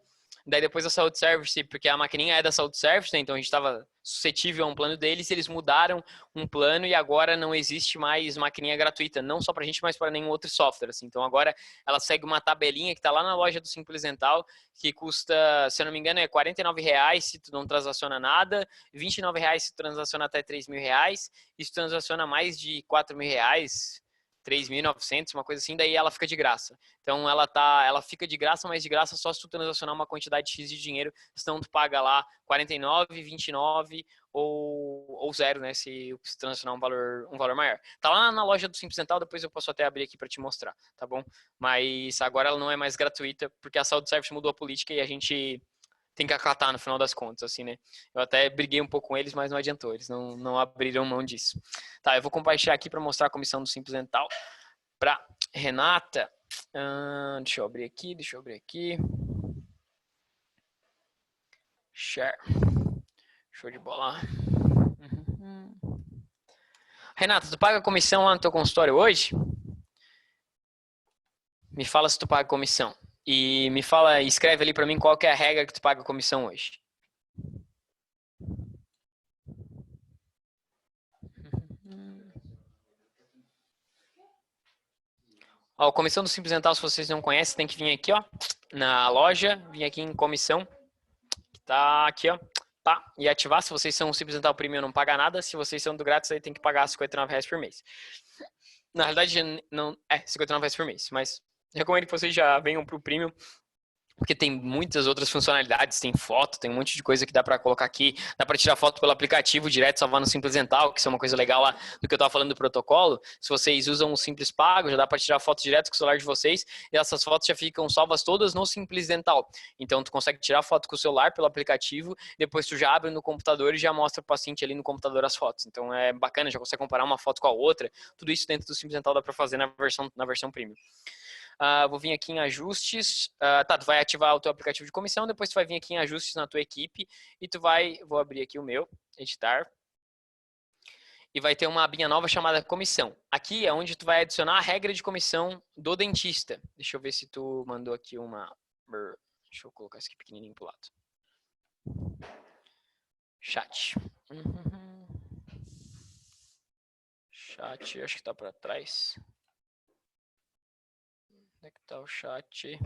Daí depois da Saúde Service, porque a maquininha é da Saúde Service, né? Então a gente estava suscetível a um plano deles, eles mudaram um plano e agora não existe mais maquininha gratuita, não só para a gente, mas para nenhum outro software. Assim. Então agora ela segue uma tabelinha que está lá na loja do Simples Dental, que custa, se eu não me engano, é R$49 se tu não transaciona nada, R$29 se tu transaciona até R$3.000, e se tu transaciona mais de R$4.000, 3.900, uma coisa assim, daí ela fica de graça. Então ela fica de graça, mas de graça só se tu transacionar uma quantidade X de dinheiro, senão tu paga lá 49, 29 ou zero, né, se transacionar um valor maior. Tá lá na loja do Simples Dental, depois eu posso até abrir aqui para te mostrar, tá bom? Mas agora ela não é mais gratuita, porque a Saúde Service mudou a política e a gente tem que acatar no final das contas, assim, né? Eu até briguei um pouco com eles, mas não adiantou, eles não abriram mão disso. Tá, eu vou compartilhar aqui para mostrar a comissão do Simples Dental para Renata. Deixa eu abrir aqui. Share. Show de bola. Renata, tu paga comissão lá no teu consultório hoje? Me fala se tu paga comissão. E me fala, escreve ali para mim qual que é a regra que tu paga comissão hoje. Ó, comissão do Simples Dental, se vocês não conhecem, tem que vir aqui, ó, na loja, vir aqui em comissão, que tá aqui, ó, tá, e ativar. Se vocês são Simples Dental Premium, não paga nada. Se vocês são do grátis, aí tem que pagar R$59 por mês. Na realidade, não é R$59 por mês, mas recomendo que vocês já venham pro Premium, porque tem muitas outras funcionalidades, tem foto, tem um monte de coisa que dá para colocar aqui, dá para tirar foto pelo aplicativo direto, salvar no Simples Dental, que isso é uma coisa legal lá do que eu estava falando do protocolo. Se vocês usam o Simples Pago, já dá para tirar foto direto com o celular de vocês, e essas fotos já ficam salvas todas no Simples Dental. Então tu consegue tirar foto com o celular pelo aplicativo, depois tu já abre no computador e já mostra pro paciente ali no computador as fotos. Então é bacana, já consegue comparar uma foto com a outra. Tudo isso dentro do Simples Dental dá para fazer na versão Premium. Vou vir aqui em ajustes, tá, tu vai ativar o teu aplicativo de comissão, depois tu vai vir aqui em ajustes na tua equipe e vou abrir aqui o meu, editar, e vai ter uma abinha nova chamada comissão. Aqui é onde tu vai adicionar a regra de comissão do dentista. Deixa eu ver se tu mandou aqui deixa eu colocar isso aqui pequenininho pro lado. Chat. Chat, acho que tá para trás. Onde é que tá o chat?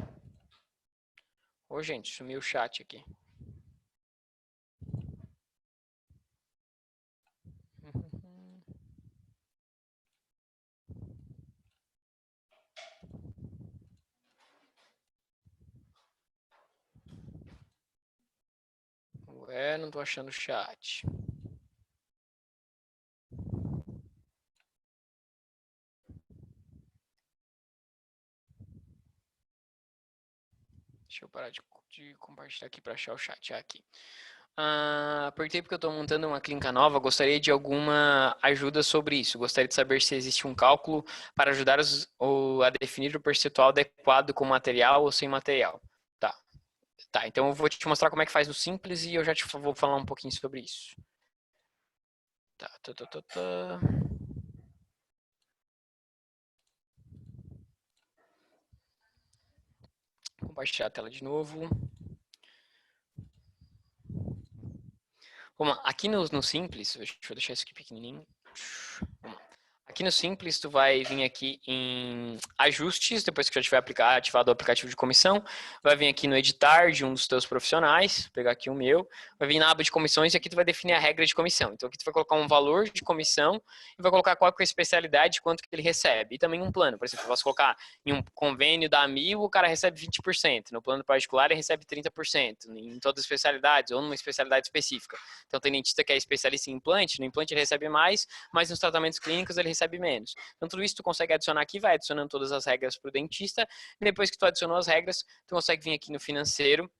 Ô, gente, sumiu o chat aqui. Ué, não tô achando o chat. Deixa eu parar de compartilhar aqui para achar o chat aqui. Apertei porque eu estou montando uma clínica nova, gostaria de alguma ajuda sobre isso. Gostaria de saber se existe um cálculo para ajudar a definir o percentual adequado com material ou sem material. Tá, então eu vou te mostrar como é que faz no Simples e eu já te vou falar um pouquinho sobre isso. Tá. Compartilhar a tela de novo. Vamos lá, aqui no Simples, deixa eu deixar isso aqui pequenininho. Vamos lá. Aqui no Simples, tu vai vir aqui em ajustes, depois que já tiver ativado o aplicativo de comissão, vai vir aqui no editar de um dos teus profissionais, vou pegar aqui o meu, vai vir na aba de comissões e aqui tu vai definir a regra de comissão. Então aqui tu vai colocar um valor de comissão e vai colocar qual é a especialidade, quanto que ele recebe. E também um plano, por exemplo, eu posso colocar em um convênio da Amil, o cara recebe 20%, no plano particular ele recebe 30%, em todas as especialidades ou numa especialidade específica. Então tem dentista que é especialista em implante, no implante ele recebe mais, mas nos tratamentos clínicos ele recebe menos. Então tudo isso tu consegue adicionar aqui, vai adicionando todas as regras para o dentista, e depois que tu adicionou as regras, tu consegue vir aqui no financeiro,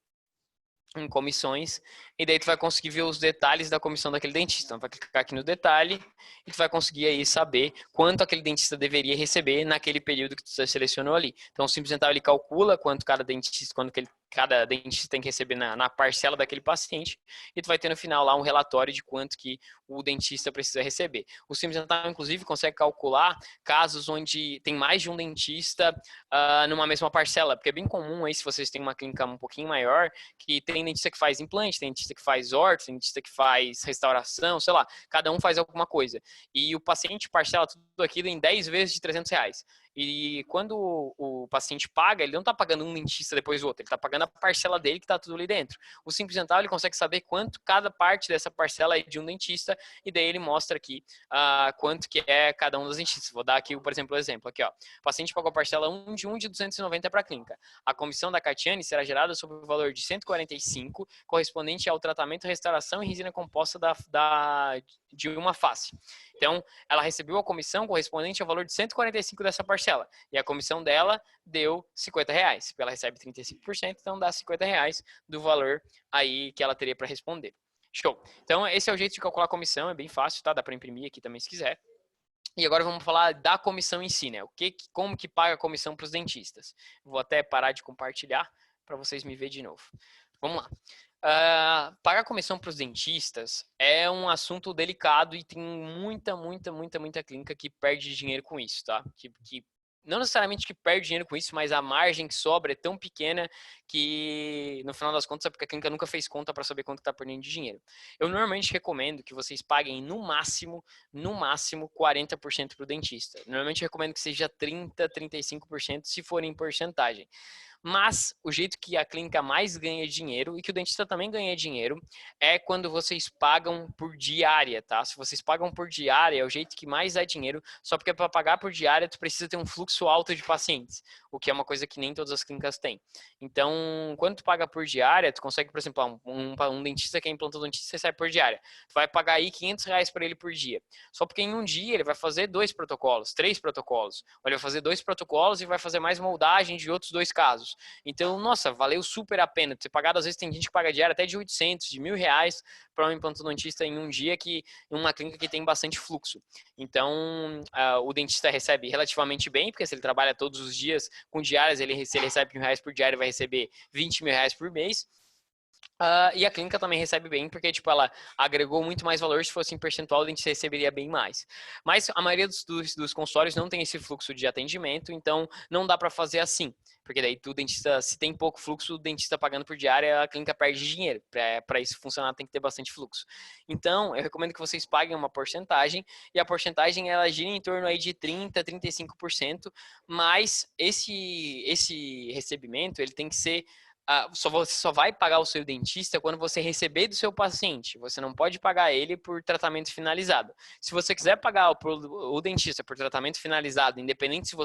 em comissões, e daí tu vai conseguir ver os detalhes da comissão daquele dentista. Então vai clicar aqui no detalhe e tu vai conseguir aí saber quanto aquele dentista deveria receber naquele período que tu selecionou ali. Então o Simples Dental ele calcula quanto cada dentista tem que receber na parcela daquele paciente, e tu vai ter no final lá um relatório de quanto que o dentista precisa receber. O Simples Dental, inclusive, consegue calcular casos onde tem mais de um dentista numa mesma parcela, porque é bem comum aí, se vocês têm uma clínica um pouquinho maior, que tem dentista que faz implante, tem dentista que faz orto, tem dentista que faz restauração, sei lá, cada um faz alguma coisa. E o paciente parcela tudo aquilo em 10 vezes de R$ 300. E quando o paciente paga, ele não está pagando um dentista depois do outro, ele está pagando a parcela dele que está tudo ali dentro. O Simples Dental, ele consegue saber quanto cada parte dessa parcela é de um dentista, e daí ele mostra aqui quanto que é cada um dos dentistas. Vou dar aqui, por exemplo, o exemplo. Aqui, ó. O paciente pagou a parcela 1 de 290 para a clínica. A comissão da Catiane será gerada sobre o valor de 145, correspondente ao tratamento, restauração e resina composta de uma face. Então, ela recebeu a comissão correspondente ao valor de 145 dessa parcela. E a comissão dela deu R$ 50. Porque ela recebe 35%, então dá R$ 50 do valor aí que ela teria para responder. Show. Então, esse é o jeito de calcular a comissão. É bem fácil, tá? Dá para imprimir aqui também se quiser. E agora vamos falar da comissão em si, né? Como que paga a comissão para os dentistas? Vou até parar de compartilhar para vocês me verem de novo. Vamos lá. Pagar comissão para os dentistas é um assunto delicado e tem muita clínica que perde dinheiro com isso, tá? Que não necessariamente que perde dinheiro com isso, mas a margem que sobra é tão pequena que, no final das contas, é porque a clínica nunca fez conta para saber quanto está perdendo de dinheiro. Eu normalmente recomendo que vocês paguem no máximo 40% para o dentista. Normalmente recomendo que seja 30%, 35% se for em porcentagem. Mas o jeito que a clínica mais ganha dinheiro e que o dentista também ganha dinheiro é quando vocês pagam por diária, tá? Se vocês pagam por diária, é o jeito que mais dá dinheiro, só porque para pagar por diária tu precisa ter um fluxo alto de pacientes, o que é uma coisa que nem todas as clínicas têm. Então, quando tu paga por diária, tu consegue, por exemplo, um dentista que é implantodontista recebe por diária. Tu vai pagar aí R$ 500 para ele por dia. Só porque em um dia ele vai fazer 2 protocolos, 3 protocolos. Ou ele vai fazer 2 protocolos e vai fazer mais moldagem de outros 2 casos. Então, nossa, valeu super a pena. Ter pagado, às vezes tem gente que paga diária até de 800, de R$ 1.000 para um implantodontista em um dia, que em uma clínica que tem bastante fluxo. Então, o dentista recebe relativamente bem, porque se ele trabalha todos os dias com diárias, se ele recebe R$ 1.000 por diária, vai receber R$ 20.000 por mês. E a clínica também recebe bem, porque tipo, ela agregou muito mais valor. Se fosse em percentual, a gente receberia bem mais. Mas a maioria dos consultórios não tem esse fluxo de atendimento, então não dá para fazer assim. Porque daí o dentista, se tem pouco fluxo, o dentista pagando por diária, a clínica perde dinheiro. Para isso funcionar, tem que ter bastante fluxo. Então, eu recomendo que vocês paguem uma porcentagem, e a porcentagem ela gira em torno aí de 30%, 35%, mas esse recebimento, ele tem que ser você só vai pagar o seu dentista quando você receber do seu paciente. Você não pode pagar ele por tratamento finalizado. Se você quiser pagar o dentista por tratamento finalizado, independente se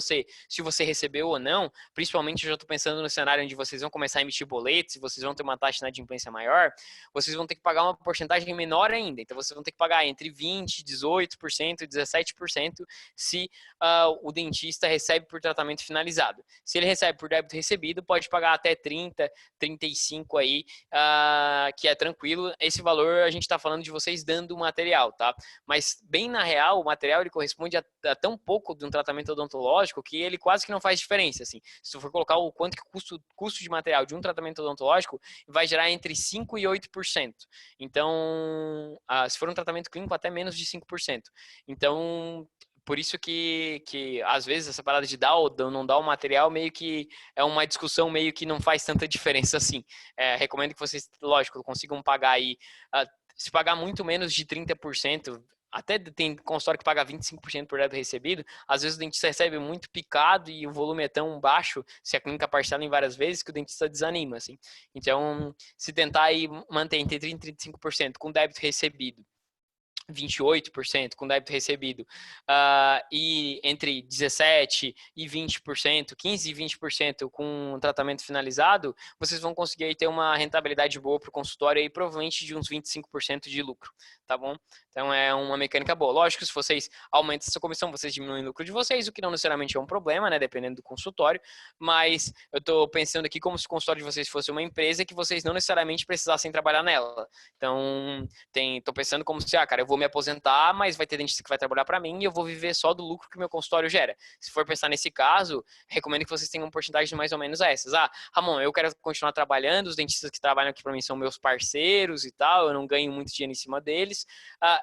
você recebeu ou não, principalmente eu já estou pensando no cenário onde vocês vão começar a emitir boletos e vocês vão ter uma taxa de inadimplência maior, vocês vão ter que pagar uma porcentagem menor ainda. Então, vocês vão ter que pagar entre 20%, 18%, 17% se o dentista recebe por tratamento finalizado. Se ele recebe por débito recebido, pode pagar até 30%, 35 aí, que é tranquilo. Esse valor a gente está falando de vocês dando o material, tá? Mas bem na real, o material ele corresponde a tão pouco de um tratamento odontológico que ele quase que não faz diferença, assim. Se tu for colocar o quanto que custo de material de um tratamento odontológico, vai gerar entre 5% e 8%. Então, se for um tratamento clínico, até menos de 5%. Então, por isso que às vezes essa parada de dar ou não dar o material meio que é uma discussão meio que não faz tanta diferença assim. Recomendo que vocês, lógico, consigam pagar aí, se pagar muito menos de 30%, até tem consultório que paga 25% por débito recebido, às vezes o dentista recebe muito picado e o volume é tão baixo, se a clínica parcela em várias vezes, que o dentista desanima, assim. Então, se tentar aí manter entre 30% e 35% com débito recebido, 28% com débito recebido, e entre 17% e 20%, 15% e 20% com tratamento finalizado, vocês vão conseguir aí ter uma rentabilidade boa para o consultório e provavelmente de uns 25% de lucro, tá bom? Então é uma mecânica boa. Lógico, se vocês aumentam essa comissão, vocês diminuem o lucro de vocês, o que não necessariamente é um problema, né? Dependendo do consultório, mas eu estou pensando aqui como se o consultório de vocês fosse uma empresa que vocês não necessariamente precisassem trabalhar nela. Então, estou pensando como se, cara, eu vou me aposentar, mas vai ter dentista que vai trabalhar para mim e eu vou viver só do lucro que o meu consultório gera. Se for pensar nesse caso, recomendo que vocês tenham uma porcentagem de mais ou menos essas. Ah, Ramon, eu quero continuar trabalhando, os dentistas que trabalham aqui para mim são meus parceiros e tal, eu não ganho muito dinheiro em cima deles.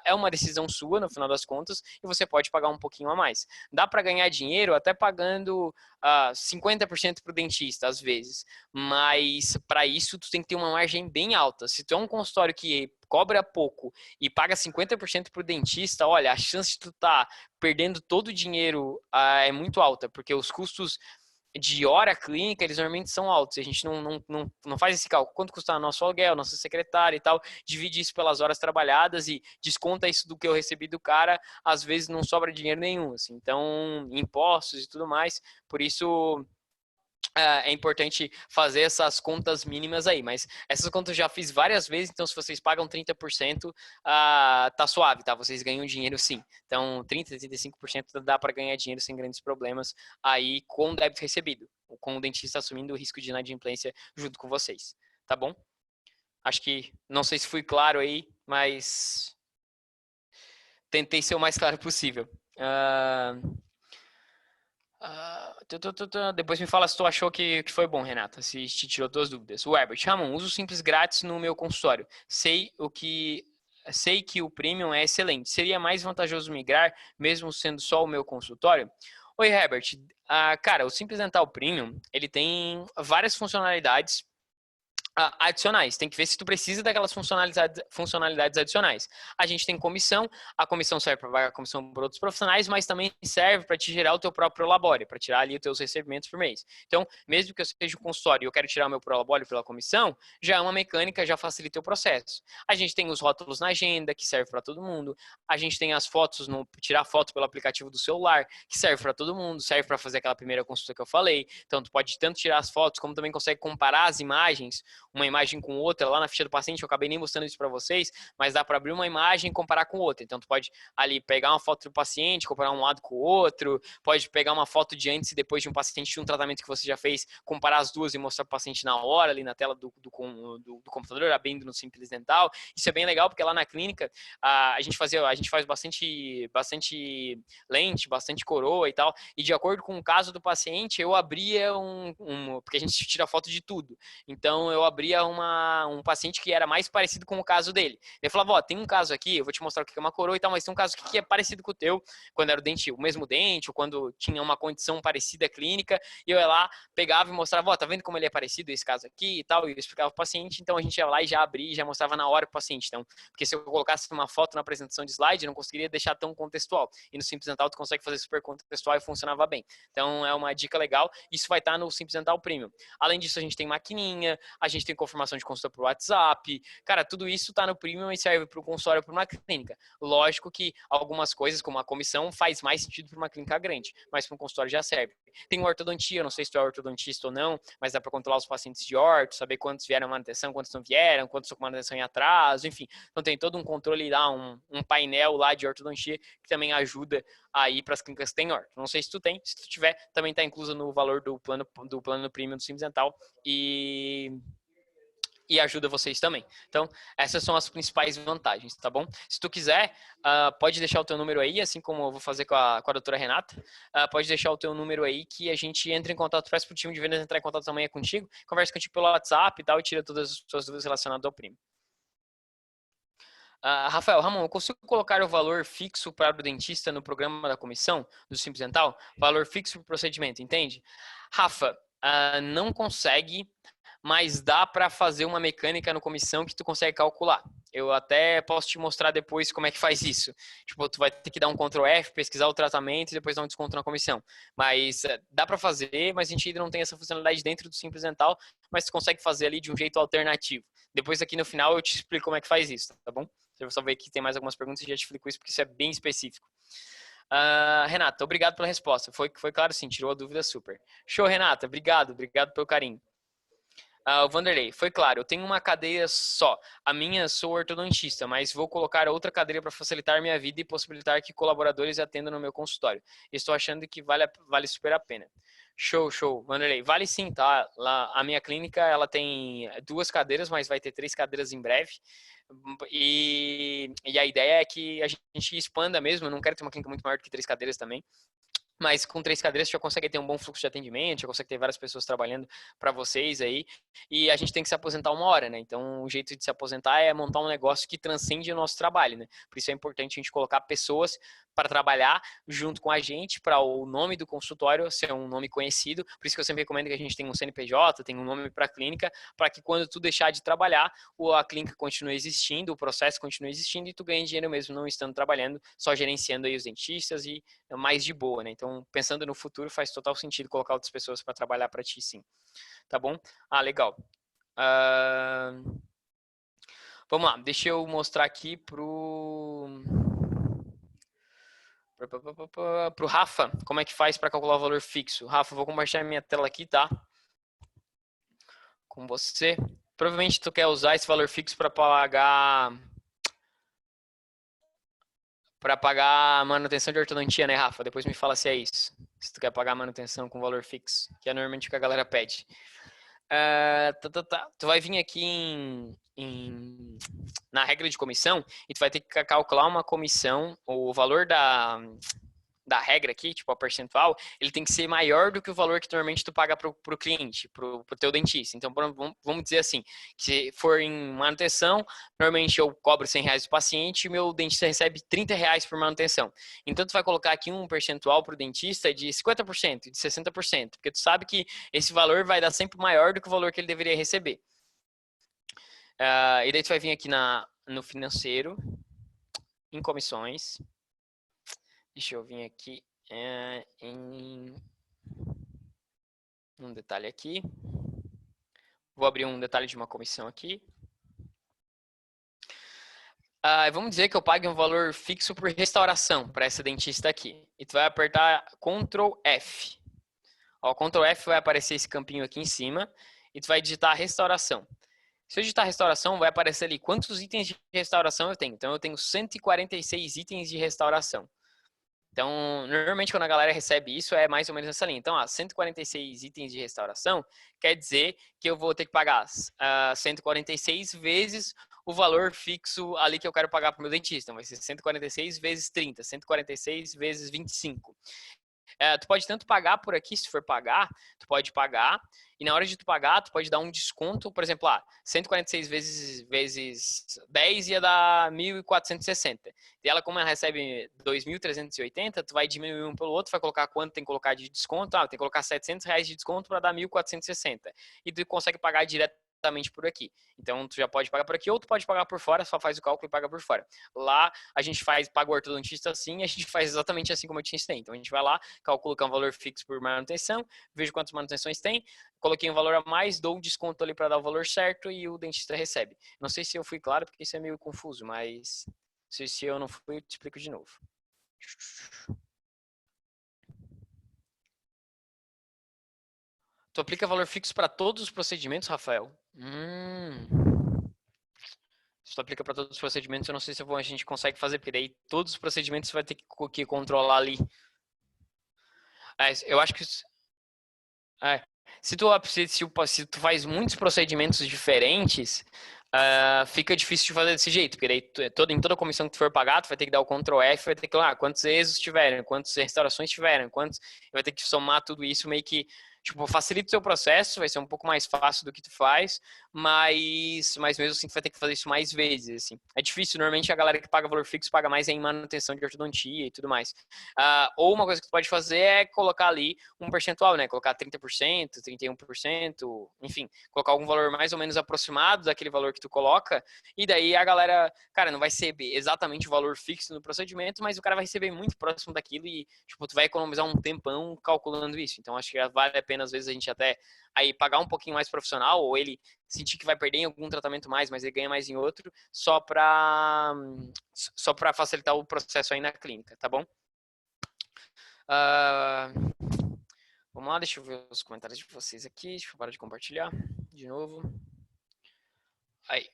É uma decisão sua, no final das contas, e você pode pagar um pouquinho a mais. Dá para ganhar dinheiro até pagando 50% para o dentista, às vezes. Mas para isso, tu tem que ter uma margem bem alta. Se tu é um consultório que cobra pouco e paga 50% para o dentista, olha, a chance de tu tá perdendo todo o dinheiro é muito alta, porque os custos de hora clínica, eles normalmente são altos. A gente não faz esse cálculo. Quanto custa nosso aluguel, nossa secretária e tal, divide isso pelas horas trabalhadas e desconta isso do que eu recebi do cara, às vezes não sobra dinheiro nenhum. Assim. Então, impostos e tudo mais. Por isso, é importante fazer essas contas mínimas aí, mas essas contas eu já fiz várias vezes, então se vocês pagam 30%, tá suave, tá? Vocês ganham dinheiro sim. Então 30, 35% dá para ganhar dinheiro sem grandes problemas aí com o débito recebido, com o dentista assumindo o risco de inadimplência junto com vocês, tá bom? Acho que, não sei se fui claro aí, mas tentei ser o mais claro possível. Depois me fala se tu achou que foi bom, Renata, se te tirou duas dúvidas. O Herbert, Ramon, uso simples grátis no meu consultório. Sei que o premium é excelente. Seria mais vantajoso migrar, mesmo sendo só o meu consultório? Oi, Herbert. Cara, o Simples Dental Premium, ele tem várias funcionalidades adicionais. Tem que ver se tu precisa daquelas funcionalidades adicionais. A gente tem comissão, a comissão serve para pagar a comissão para outros profissionais, mas também serve para te gerar o teu próprio prolabore, para tirar ali os teus recebimentos por mês. Então, mesmo que eu seja um consultório e eu quero tirar o meu prolabore pela comissão, já é uma mecânica, já facilita o processo. A gente tem os rótulos na agenda, que serve para todo mundo. A gente tem as fotos, tirar foto pelo aplicativo do celular, que serve para todo mundo, serve para fazer aquela primeira consulta que eu falei. Então, tu pode tanto tirar as fotos, como também consegue comparar as imagens, uma imagem com outra, lá na ficha do paciente, eu acabei nem mostrando isso para vocês, mas dá para abrir uma imagem e comparar com outra. Então, tu pode ali pegar uma foto do paciente, comparar um lado com o outro, pode pegar uma foto de antes e depois de um paciente de um tratamento que você já fez, comparar as duas e mostrar para o paciente na hora, ali na tela do computador, abrindo no Simples Dental. Isso é bem legal, porque lá na clínica a gente faz bastante lente, bastante coroa e tal, e de acordo com o caso do paciente, eu abria porque a gente tira foto de tudo. Então, eu abria um paciente que era mais parecido com o caso dele. Ele falava, ó, tem um caso aqui, eu vou te mostrar o que é uma coroa e tal, mas tem um caso aqui que é parecido com o teu, quando era o mesmo dente, ou quando tinha uma condição parecida clínica, e eu ia lá, pegava e mostrava, ó, tá vendo como ele é parecido esse caso aqui e tal, e eu explicava pro paciente, então a gente ia lá e já abria e já mostrava na hora pro paciente. Então, porque se eu colocasse uma foto na apresentação de slide, eu não conseguiria deixar tão contextual. E no Simples Dental tu consegue fazer super contextual e funcionava bem. Então, é uma dica legal. Isso vai estar no Simples Dental Premium. Além disso, a gente tem maquininha, a gente tem confirmação de consulta por WhatsApp. Cara, tudo isso tá no Premium e serve para o consultório ou para uma clínica. Lógico que algumas coisas, como a comissão, faz mais sentido para uma clínica grande, mas para um consultório já serve. Tem ortodontia, não sei se tu é ortodontista ou não, mas dá para controlar os pacientes de orto, saber quantos vieram manutenção, quantos não vieram, quantos estão com manutenção em atraso, enfim. Então tem todo um controle lá, um painel lá de ortodontia que também ajuda a ir para as clínicas que tem orto. Não sei se tu tem, se tu tiver, também está incluso no valor do plano Premium do Simples Dental e ajuda vocês também. Então, essas são as principais vantagens, tá bom? Se tu quiser, pode deixar o teu número aí, assim como eu vou fazer com a doutora Renata, pode deixar o teu número aí que a gente entra em contato, peço pro time de vendas entrar em contato amanhã contigo, conversa contigo pelo WhatsApp e tal, e tira todas as suas dúvidas relacionadas ao primo. Rafael, Ramon, eu consigo colocar o valor fixo para o dentista no programa da comissão do Simples Dental? Valor fixo para o procedimento, entende? Rafa, não consegue, mas dá para fazer uma mecânica no comissão que tu consegue calcular. Eu até posso te mostrar depois como é que faz isso. Tipo, tu vai ter que dar um Ctrl F, pesquisar o tratamento e depois dar um desconto na comissão. Mas dá para fazer, mas a gente ainda não tem essa funcionalidade dentro do Simples Dental, mas tu consegue fazer ali de um jeito alternativo. Depois aqui no final eu te explico como é que faz isso, tá bom? Eu só ver que tem mais algumas perguntas e já te explico isso, porque isso é bem específico. Renata, obrigado pela resposta. Foi claro sim, tirou a dúvida super. Show, Renata, obrigado pelo carinho. O Vanderlei, foi claro, eu tenho uma cadeira só. A minha sou ortodontista, mas vou colocar outra cadeira para facilitar minha vida e possibilitar que colaboradores atendam no meu consultório. Estou achando que vale super a pena. Show, Wanderlei. Vale sim, tá? Lá, a minha clínica, ela tem 2 cadeiras, mas vai ter 3 cadeiras em breve. E a ideia é que a gente expanda mesmo. Eu não quero ter uma clínica muito maior do que 3 cadeiras também. Mas com 3 cadeiras você já consegue ter um bom fluxo de atendimento, já consegue ter várias pessoas trabalhando para vocês aí. E a gente tem que se aposentar uma hora, né? Então o jeito de se aposentar é montar um negócio que transcende o nosso trabalho, né? Por isso é importante a gente colocar pessoas para trabalhar junto com a gente, para o nome do consultório ser um nome conhecido. Por isso que eu sempre recomendo que a gente tenha um CNPJ, tenha um nome para a clínica, para que quando tu deixar de trabalhar, a clínica continue existindo, o processo continue existindo e tu ganhe dinheiro mesmo não estando trabalhando, só gerenciando aí os dentistas e mais de boa, né? Então, pensando no futuro, faz total sentido colocar outras pessoas para trabalhar para ti, sim. Tá bom? Legal. Vamos lá, deixa eu mostrar aqui pro Rafa, como é que faz para calcular o valor fixo. Rafa, vou compartilhar minha tela aqui, tá? Com você. Provavelmente tu quer usar esse valor fixo para pagar a manutenção de ortodontia, né, Rafa? Depois me fala se é isso. Se tu quer pagar a manutenção com valor fixo, que é normalmente o que a galera pede. Tu vai vir aqui na regra de comissão e tu vai ter que calcular uma comissão, o valor da regra aqui, tipo a percentual, ele tem que ser maior do que o valor que normalmente tu paga pro cliente, pro teu dentista. Então, vamos dizer assim, que se for em manutenção, normalmente eu cobro R$100 do paciente e meu dentista recebe R$30 por manutenção. Então, tu vai colocar aqui um percentual pro dentista de 50%, de 60%, porque tu sabe que esse valor vai dar sempre maior do que o valor que ele deveria receber. E daí tu vai vir aqui no financeiro, em comissões. Deixa eu vir aqui em um detalhe aqui. Vou abrir um detalhe de uma comissão aqui. Vamos dizer que eu pague um valor fixo por restauração para essa dentista aqui. E tu vai apertar Ctrl F. Ó, Ctrl F vai aparecer esse campinho aqui em cima e tu vai digitar restauração. Se eu digitar restauração, vai aparecer ali quantos itens de restauração eu tenho. Então eu tenho 146 itens de restauração. Então, normalmente quando a galera recebe isso, é mais ou menos nessa linha. Então, 146 itens de restauração quer dizer que eu vou ter que pagar 146 vezes o valor fixo ali que eu quero pagar para o meu dentista. Então, vai ser 146 vezes 30, 146 vezes 25. Tu pode tanto pagar por aqui, se for pagar, tu pode pagar, e na hora de tu pagar, tu pode dar um desconto, por exemplo, 146 vezes 10 ia dar 1.460. E ela, como ela recebe 2.380, tu vai diminuir um pelo outro, vai colocar quanto tem que colocar de desconto, tem que colocar R$700 de desconto para dar 1.460. E tu consegue pagar diretamente por aqui. Então, tu já pode pagar por aqui, ou tu pode pagar por fora, só faz o cálculo e paga por fora. Lá, a gente paga o ortodontista assim, e a gente faz exatamente assim como eu te ensinei. Então, a gente vai lá, calcula que é um valor fixo por manutenção, vejo quantas manutenções tem, coloquei um valor a mais, dou um desconto ali para dar o valor certo e o dentista recebe. Não sei se eu fui claro, porque isso é meio confuso, mas se eu não fui, eu te explico de novo. Tu aplica valor fixo para todos os procedimentos, Rafael? Se tu aplica para todos os procedimentos, eu não sei se a gente consegue fazer, porque daí todos os procedimentos você vai ter que controlar ali. Eu acho que se tu faz muitos procedimentos diferentes, fica difícil de fazer desse jeito, porque daí em toda comissão que tu for pagar, tu vai ter que dar o Ctrl F, vai ter que lá quantos exos tiveram, quantas restaurações tiveram, vai ter que somar tudo isso meio que tipo, facilita o seu processo, vai ser um pouco mais fácil do que tu faz, mas mesmo assim tu vai ter que fazer isso mais vezes, assim. É difícil, normalmente a galera que paga valor fixo paga mais em manutenção de ortodontia e tudo mais. Ou uma coisa que tu pode fazer é colocar ali um percentual, né? Colocar 30%, 31%, enfim, colocar algum valor mais ou menos aproximado daquele valor que tu coloca, e daí a galera, cara, não vai receber exatamente o valor fixo no procedimento, mas o cara vai receber muito próximo daquilo e, tipo, tu vai economizar um tempão calculando isso. Então, acho que vale a pena, às vezes, a gente até aí pagar um pouquinho mais profissional, ou ele sentir que vai perder em algum tratamento mais, mas ele ganha mais em outro, só para facilitar o processo aí na clínica, tá bom? Vamos lá, deixa eu ver os comentários de vocês aqui. Deixa eu parar de compartilhar de novo. Aí.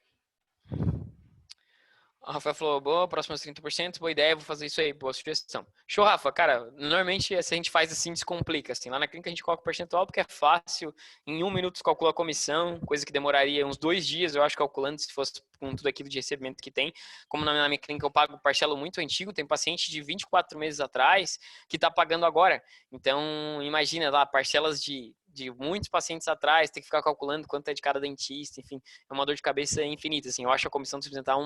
A Rafa falou, boa, próximos 30%, boa ideia, vou fazer isso aí, boa sugestão. Show, Rafa, cara, normalmente se a gente faz assim, descomplica, assim, lá na clínica a gente coloca o percentual porque é fácil, em 1 minuto calcula a comissão, coisa que demoraria uns 2 dias, eu acho, calculando se fosse com tudo aquilo de recebimento que tem. Como na minha clínica eu pago parcelo muito antigo, tem paciente de 24 meses atrás que tá pagando agora, então imagina lá, parcelas de muitos pacientes atrás, ter que ficar calculando quanto é de cada dentista, enfim, é uma dor de cabeça infinita, assim, eu acho a comissão sustentável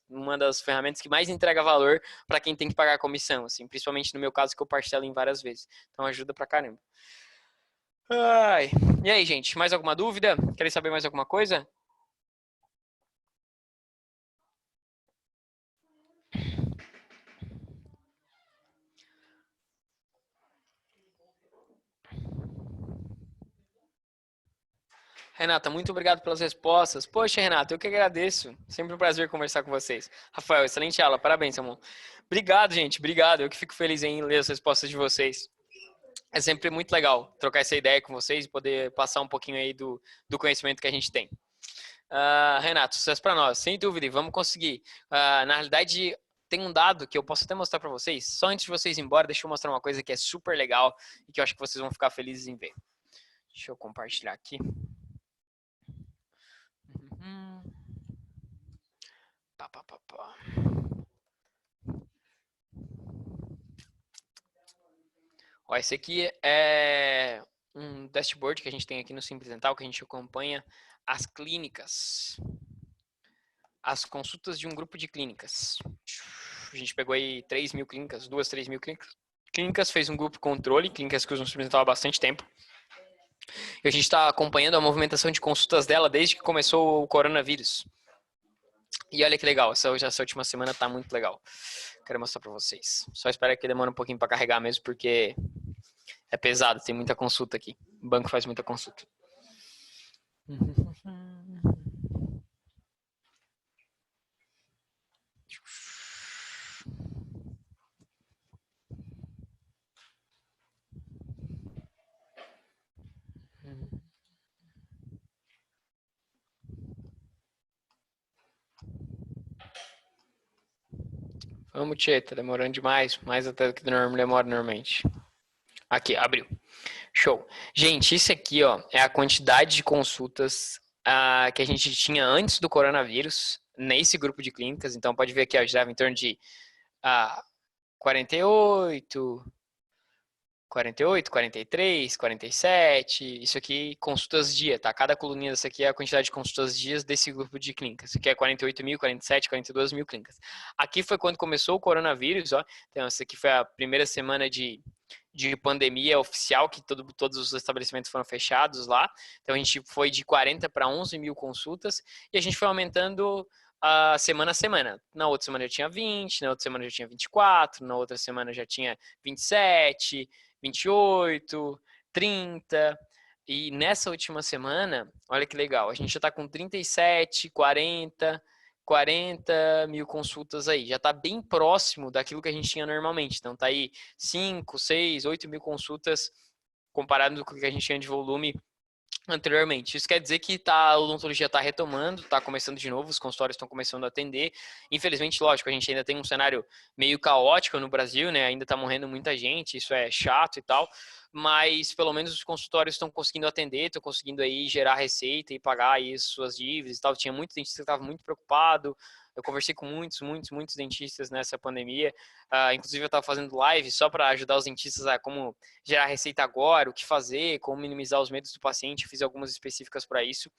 uma das ferramentas que mais entrega valor para quem tem que pagar a comissão, assim, principalmente no meu caso que eu parcelo em várias vezes, então ajuda pra caramba. Ai. E aí, gente, mais alguma dúvida? Querem saber mais alguma coisa? Renata, muito obrigado pelas respostas. Poxa, Renata, eu que agradeço. Sempre um prazer conversar com vocês. Rafael, excelente aula. Parabéns, amor. Obrigado, gente. Obrigado. Eu que fico feliz em ler as respostas de vocês. É sempre muito legal trocar essa ideia com vocês e poder passar um pouquinho aí do conhecimento que a gente tem. Renato, sucesso para nós. Sem dúvida, e vamos conseguir. Na realidade, tem um dado que eu posso até mostrar para vocês. Só antes de vocês ir embora, deixa eu mostrar uma coisa que é super legal e que eu acho que vocês vão ficar felizes em ver. Deixa eu compartilhar aqui. Uhum. Pá, pá, pá, pá. Ó, esse aqui é um dashboard que a gente tem aqui no Simples Dental, que a gente acompanha as clínicas, as consultas de um grupo de clínicas. A gente pegou aí 3 mil clínicas, 3 mil clínicas, fez um grupo controle, clínicas que usam Simples Dental há bastante tempo. E a gente está acompanhando a movimentação de consultas dela desde que começou o coronavírus. E olha que legal, essa última semana está muito legal. Quero mostrar para vocês. Só espero que demore um pouquinho para carregar mesmo, porque é pesado, tem muita consulta aqui. O banco faz muita consulta. Vamos, Tchê, tá demorando demais, mais até do que demora normalmente. Aqui, abriu. Show. Gente, isso aqui, ó, é a quantidade de consultas que a gente tinha antes do coronavírus nesse grupo de clínicas. Então, pode ver que ó, girava em torno de 48, 48, 43, 47, isso aqui consultas dia, tá? Cada coluninha dessa aqui é a quantidade de consultas dias desse grupo de clínicas. Isso aqui é 48 mil, 47, 42 mil clínicas. Aqui foi quando começou o coronavírus, ó. Então, essa aqui foi a primeira semana de pandemia oficial, que todos os estabelecimentos foram fechados lá. Então, a gente foi de 40 para 11 mil consultas e a gente foi aumentando semana a semana. Na outra semana já tinha 20, na outra semana já tinha 24, na outra semana já tinha 27, 28, 30. E nessa última semana, olha que legal, a gente já está com 37, 40 mil consultas aí. Já está bem próximo daquilo que a gente tinha normalmente. Então tá aí 5, 6, 8 mil consultas comparado com o que a gente tinha de volume anteriormente. Isso quer dizer que a odontologia está retomando, está começando de novo, os consultórios estão começando a atender. Infelizmente, lógico, a gente ainda tem um cenário meio caótico no Brasil, né? Ainda está morrendo muita gente, isso é chato e tal, mas pelo menos os consultórios estão conseguindo atender, estão conseguindo aí gerar receita e pagar aí suas dívidas e tal. Tinha muito dentista que estava muito preocupado. Eu conversei com muitos dentistas nessa pandemia. Inclusive, eu estava fazendo live só para ajudar os dentistas a como gerar receita agora, o que fazer, como minimizar os medos do paciente. Eu fiz algumas específicas para isso.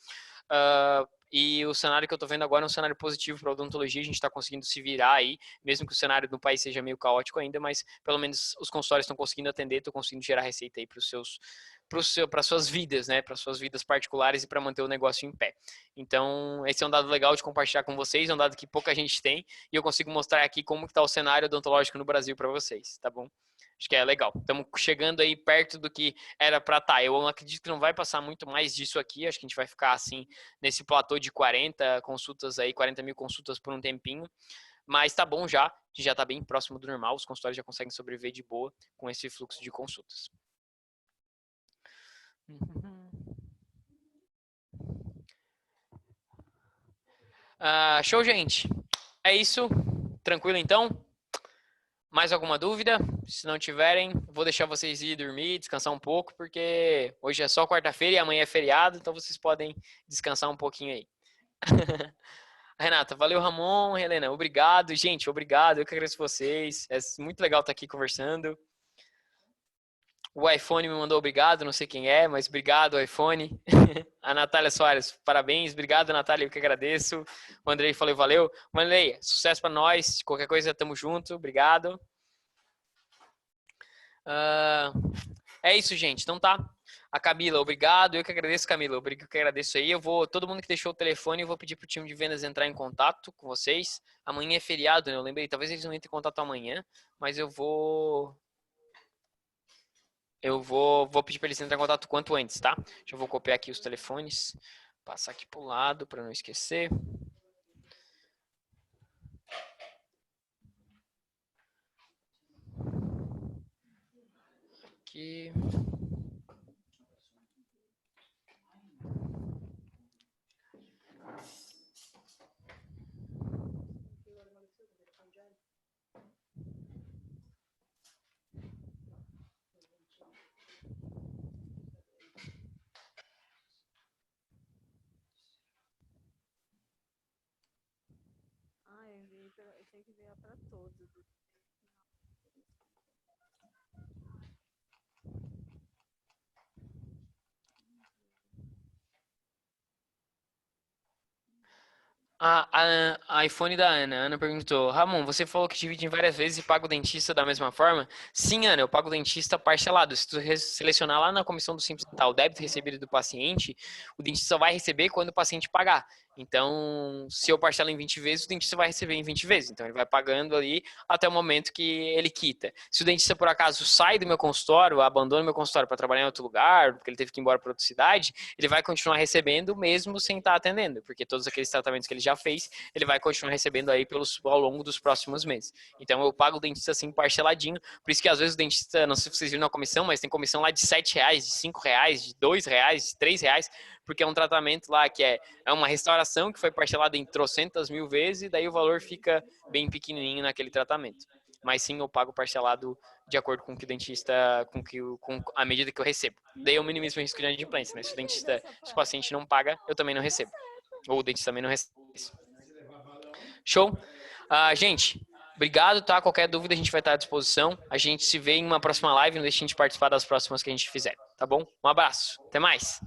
E o cenário que eu estou vendo agora é um cenário positivo para a odontologia. A gente está conseguindo se virar aí, mesmo que o cenário do país seja meio caótico ainda, mas pelo menos os consultórios estão conseguindo atender, estão conseguindo gerar receita aí para suas vidas, né, para suas vidas particulares e para manter o negócio em pé. Então, esse é um dado legal de compartilhar com vocês, é um dado que pouca gente tem e eu consigo mostrar aqui como está o cenário odontológico no Brasil para vocês, tá bom? Acho que é legal. Estamos chegando aí perto do que era para estar. Eu acredito que não vai passar muito mais disso aqui. Acho que a gente vai ficar assim nesse platô de 40 consultas aí, 40 mil consultas por um tempinho. Mas tá bom já, já está bem próximo do normal. Os consultórios já conseguem sobreviver de boa com esse fluxo de consultas. Show, gente. É isso. Tranquilo, então? Mais alguma dúvida? Se não tiverem, vou deixar vocês ir dormir, descansar um pouco, porque hoje é só quarta-feira e amanhã é feriado, então vocês podem descansar um pouquinho aí. Renata, valeu, Ramon, Helena, obrigado. Gente, obrigado, eu que agradeço vocês. É muito legal estar aqui conversando. O iPhone me mandou obrigado, não sei quem é, mas obrigado, iPhone. A Natália Soares, parabéns. Obrigado, Natália, eu que agradeço. O Andrei falou, valeu. Mandei, sucesso para nós. Qualquer coisa, tamo junto. Obrigado. É isso, gente. Então tá. A Camila, obrigado. Eu que agradeço, Camila. Eu que agradeço aí. Todo mundo que deixou o telefone, eu vou pedir pro time de vendas entrar em contato com vocês. Amanhã é feriado, né? Eu lembrei, talvez eles não entrem em contato amanhã, mas vou pedir para eles entrarem em contato quanto antes, tá? Já vou copiar aqui os telefones, passar aqui pro lado para não esquecer. Aqui.
Eu tenho que enviar para todos.
A iPhone da Ana. A Ana perguntou: Ramon, você falou que divide em várias vezes e paga o dentista da mesma forma? Sim, Ana, eu pago o dentista parcelado. Se tu selecionar lá na comissão do Simples Dental o débito recebido do paciente, o dentista só vai receber quando o paciente pagar. Então, se eu parcelo em 20 vezes, o dentista vai receber em 20 vezes. Então, ele vai pagando ali até o momento que ele quita. Se o dentista, por acaso, sai do meu consultório, abandona o meu consultório para trabalhar em outro lugar, porque ele teve que ir embora para outra cidade, ele vai continuar recebendo mesmo sem estar atendendo, porque todos aqueles tratamentos que ele já fez, ele vai continuar recebendo aí ao longo dos próximos meses. Então, eu pago o dentista assim parceladinho, por isso que às vezes o dentista, não sei se vocês viram na comissão, mas tem comissão lá de R$7, de R$5, de R$2, de R$3, porque é um tratamento lá que é uma restauração que foi parcelada em trocentas mil vezes e daí o valor fica bem pequenininho naquele tratamento. Mas sim, eu pago parcelado de acordo com que o dentista, com a medida que eu recebo. Daí eu minimizo o risco de inadimplência, né? Se o paciente não paga, eu também não recebo. Ou o dentista também não recebe. Show? Gente, obrigado, tá? Qualquer dúvida a gente vai estar à disposição. A gente se vê em uma próxima live, não deixe de participar das próximas que a gente fizer, tá bom? Um abraço, até mais!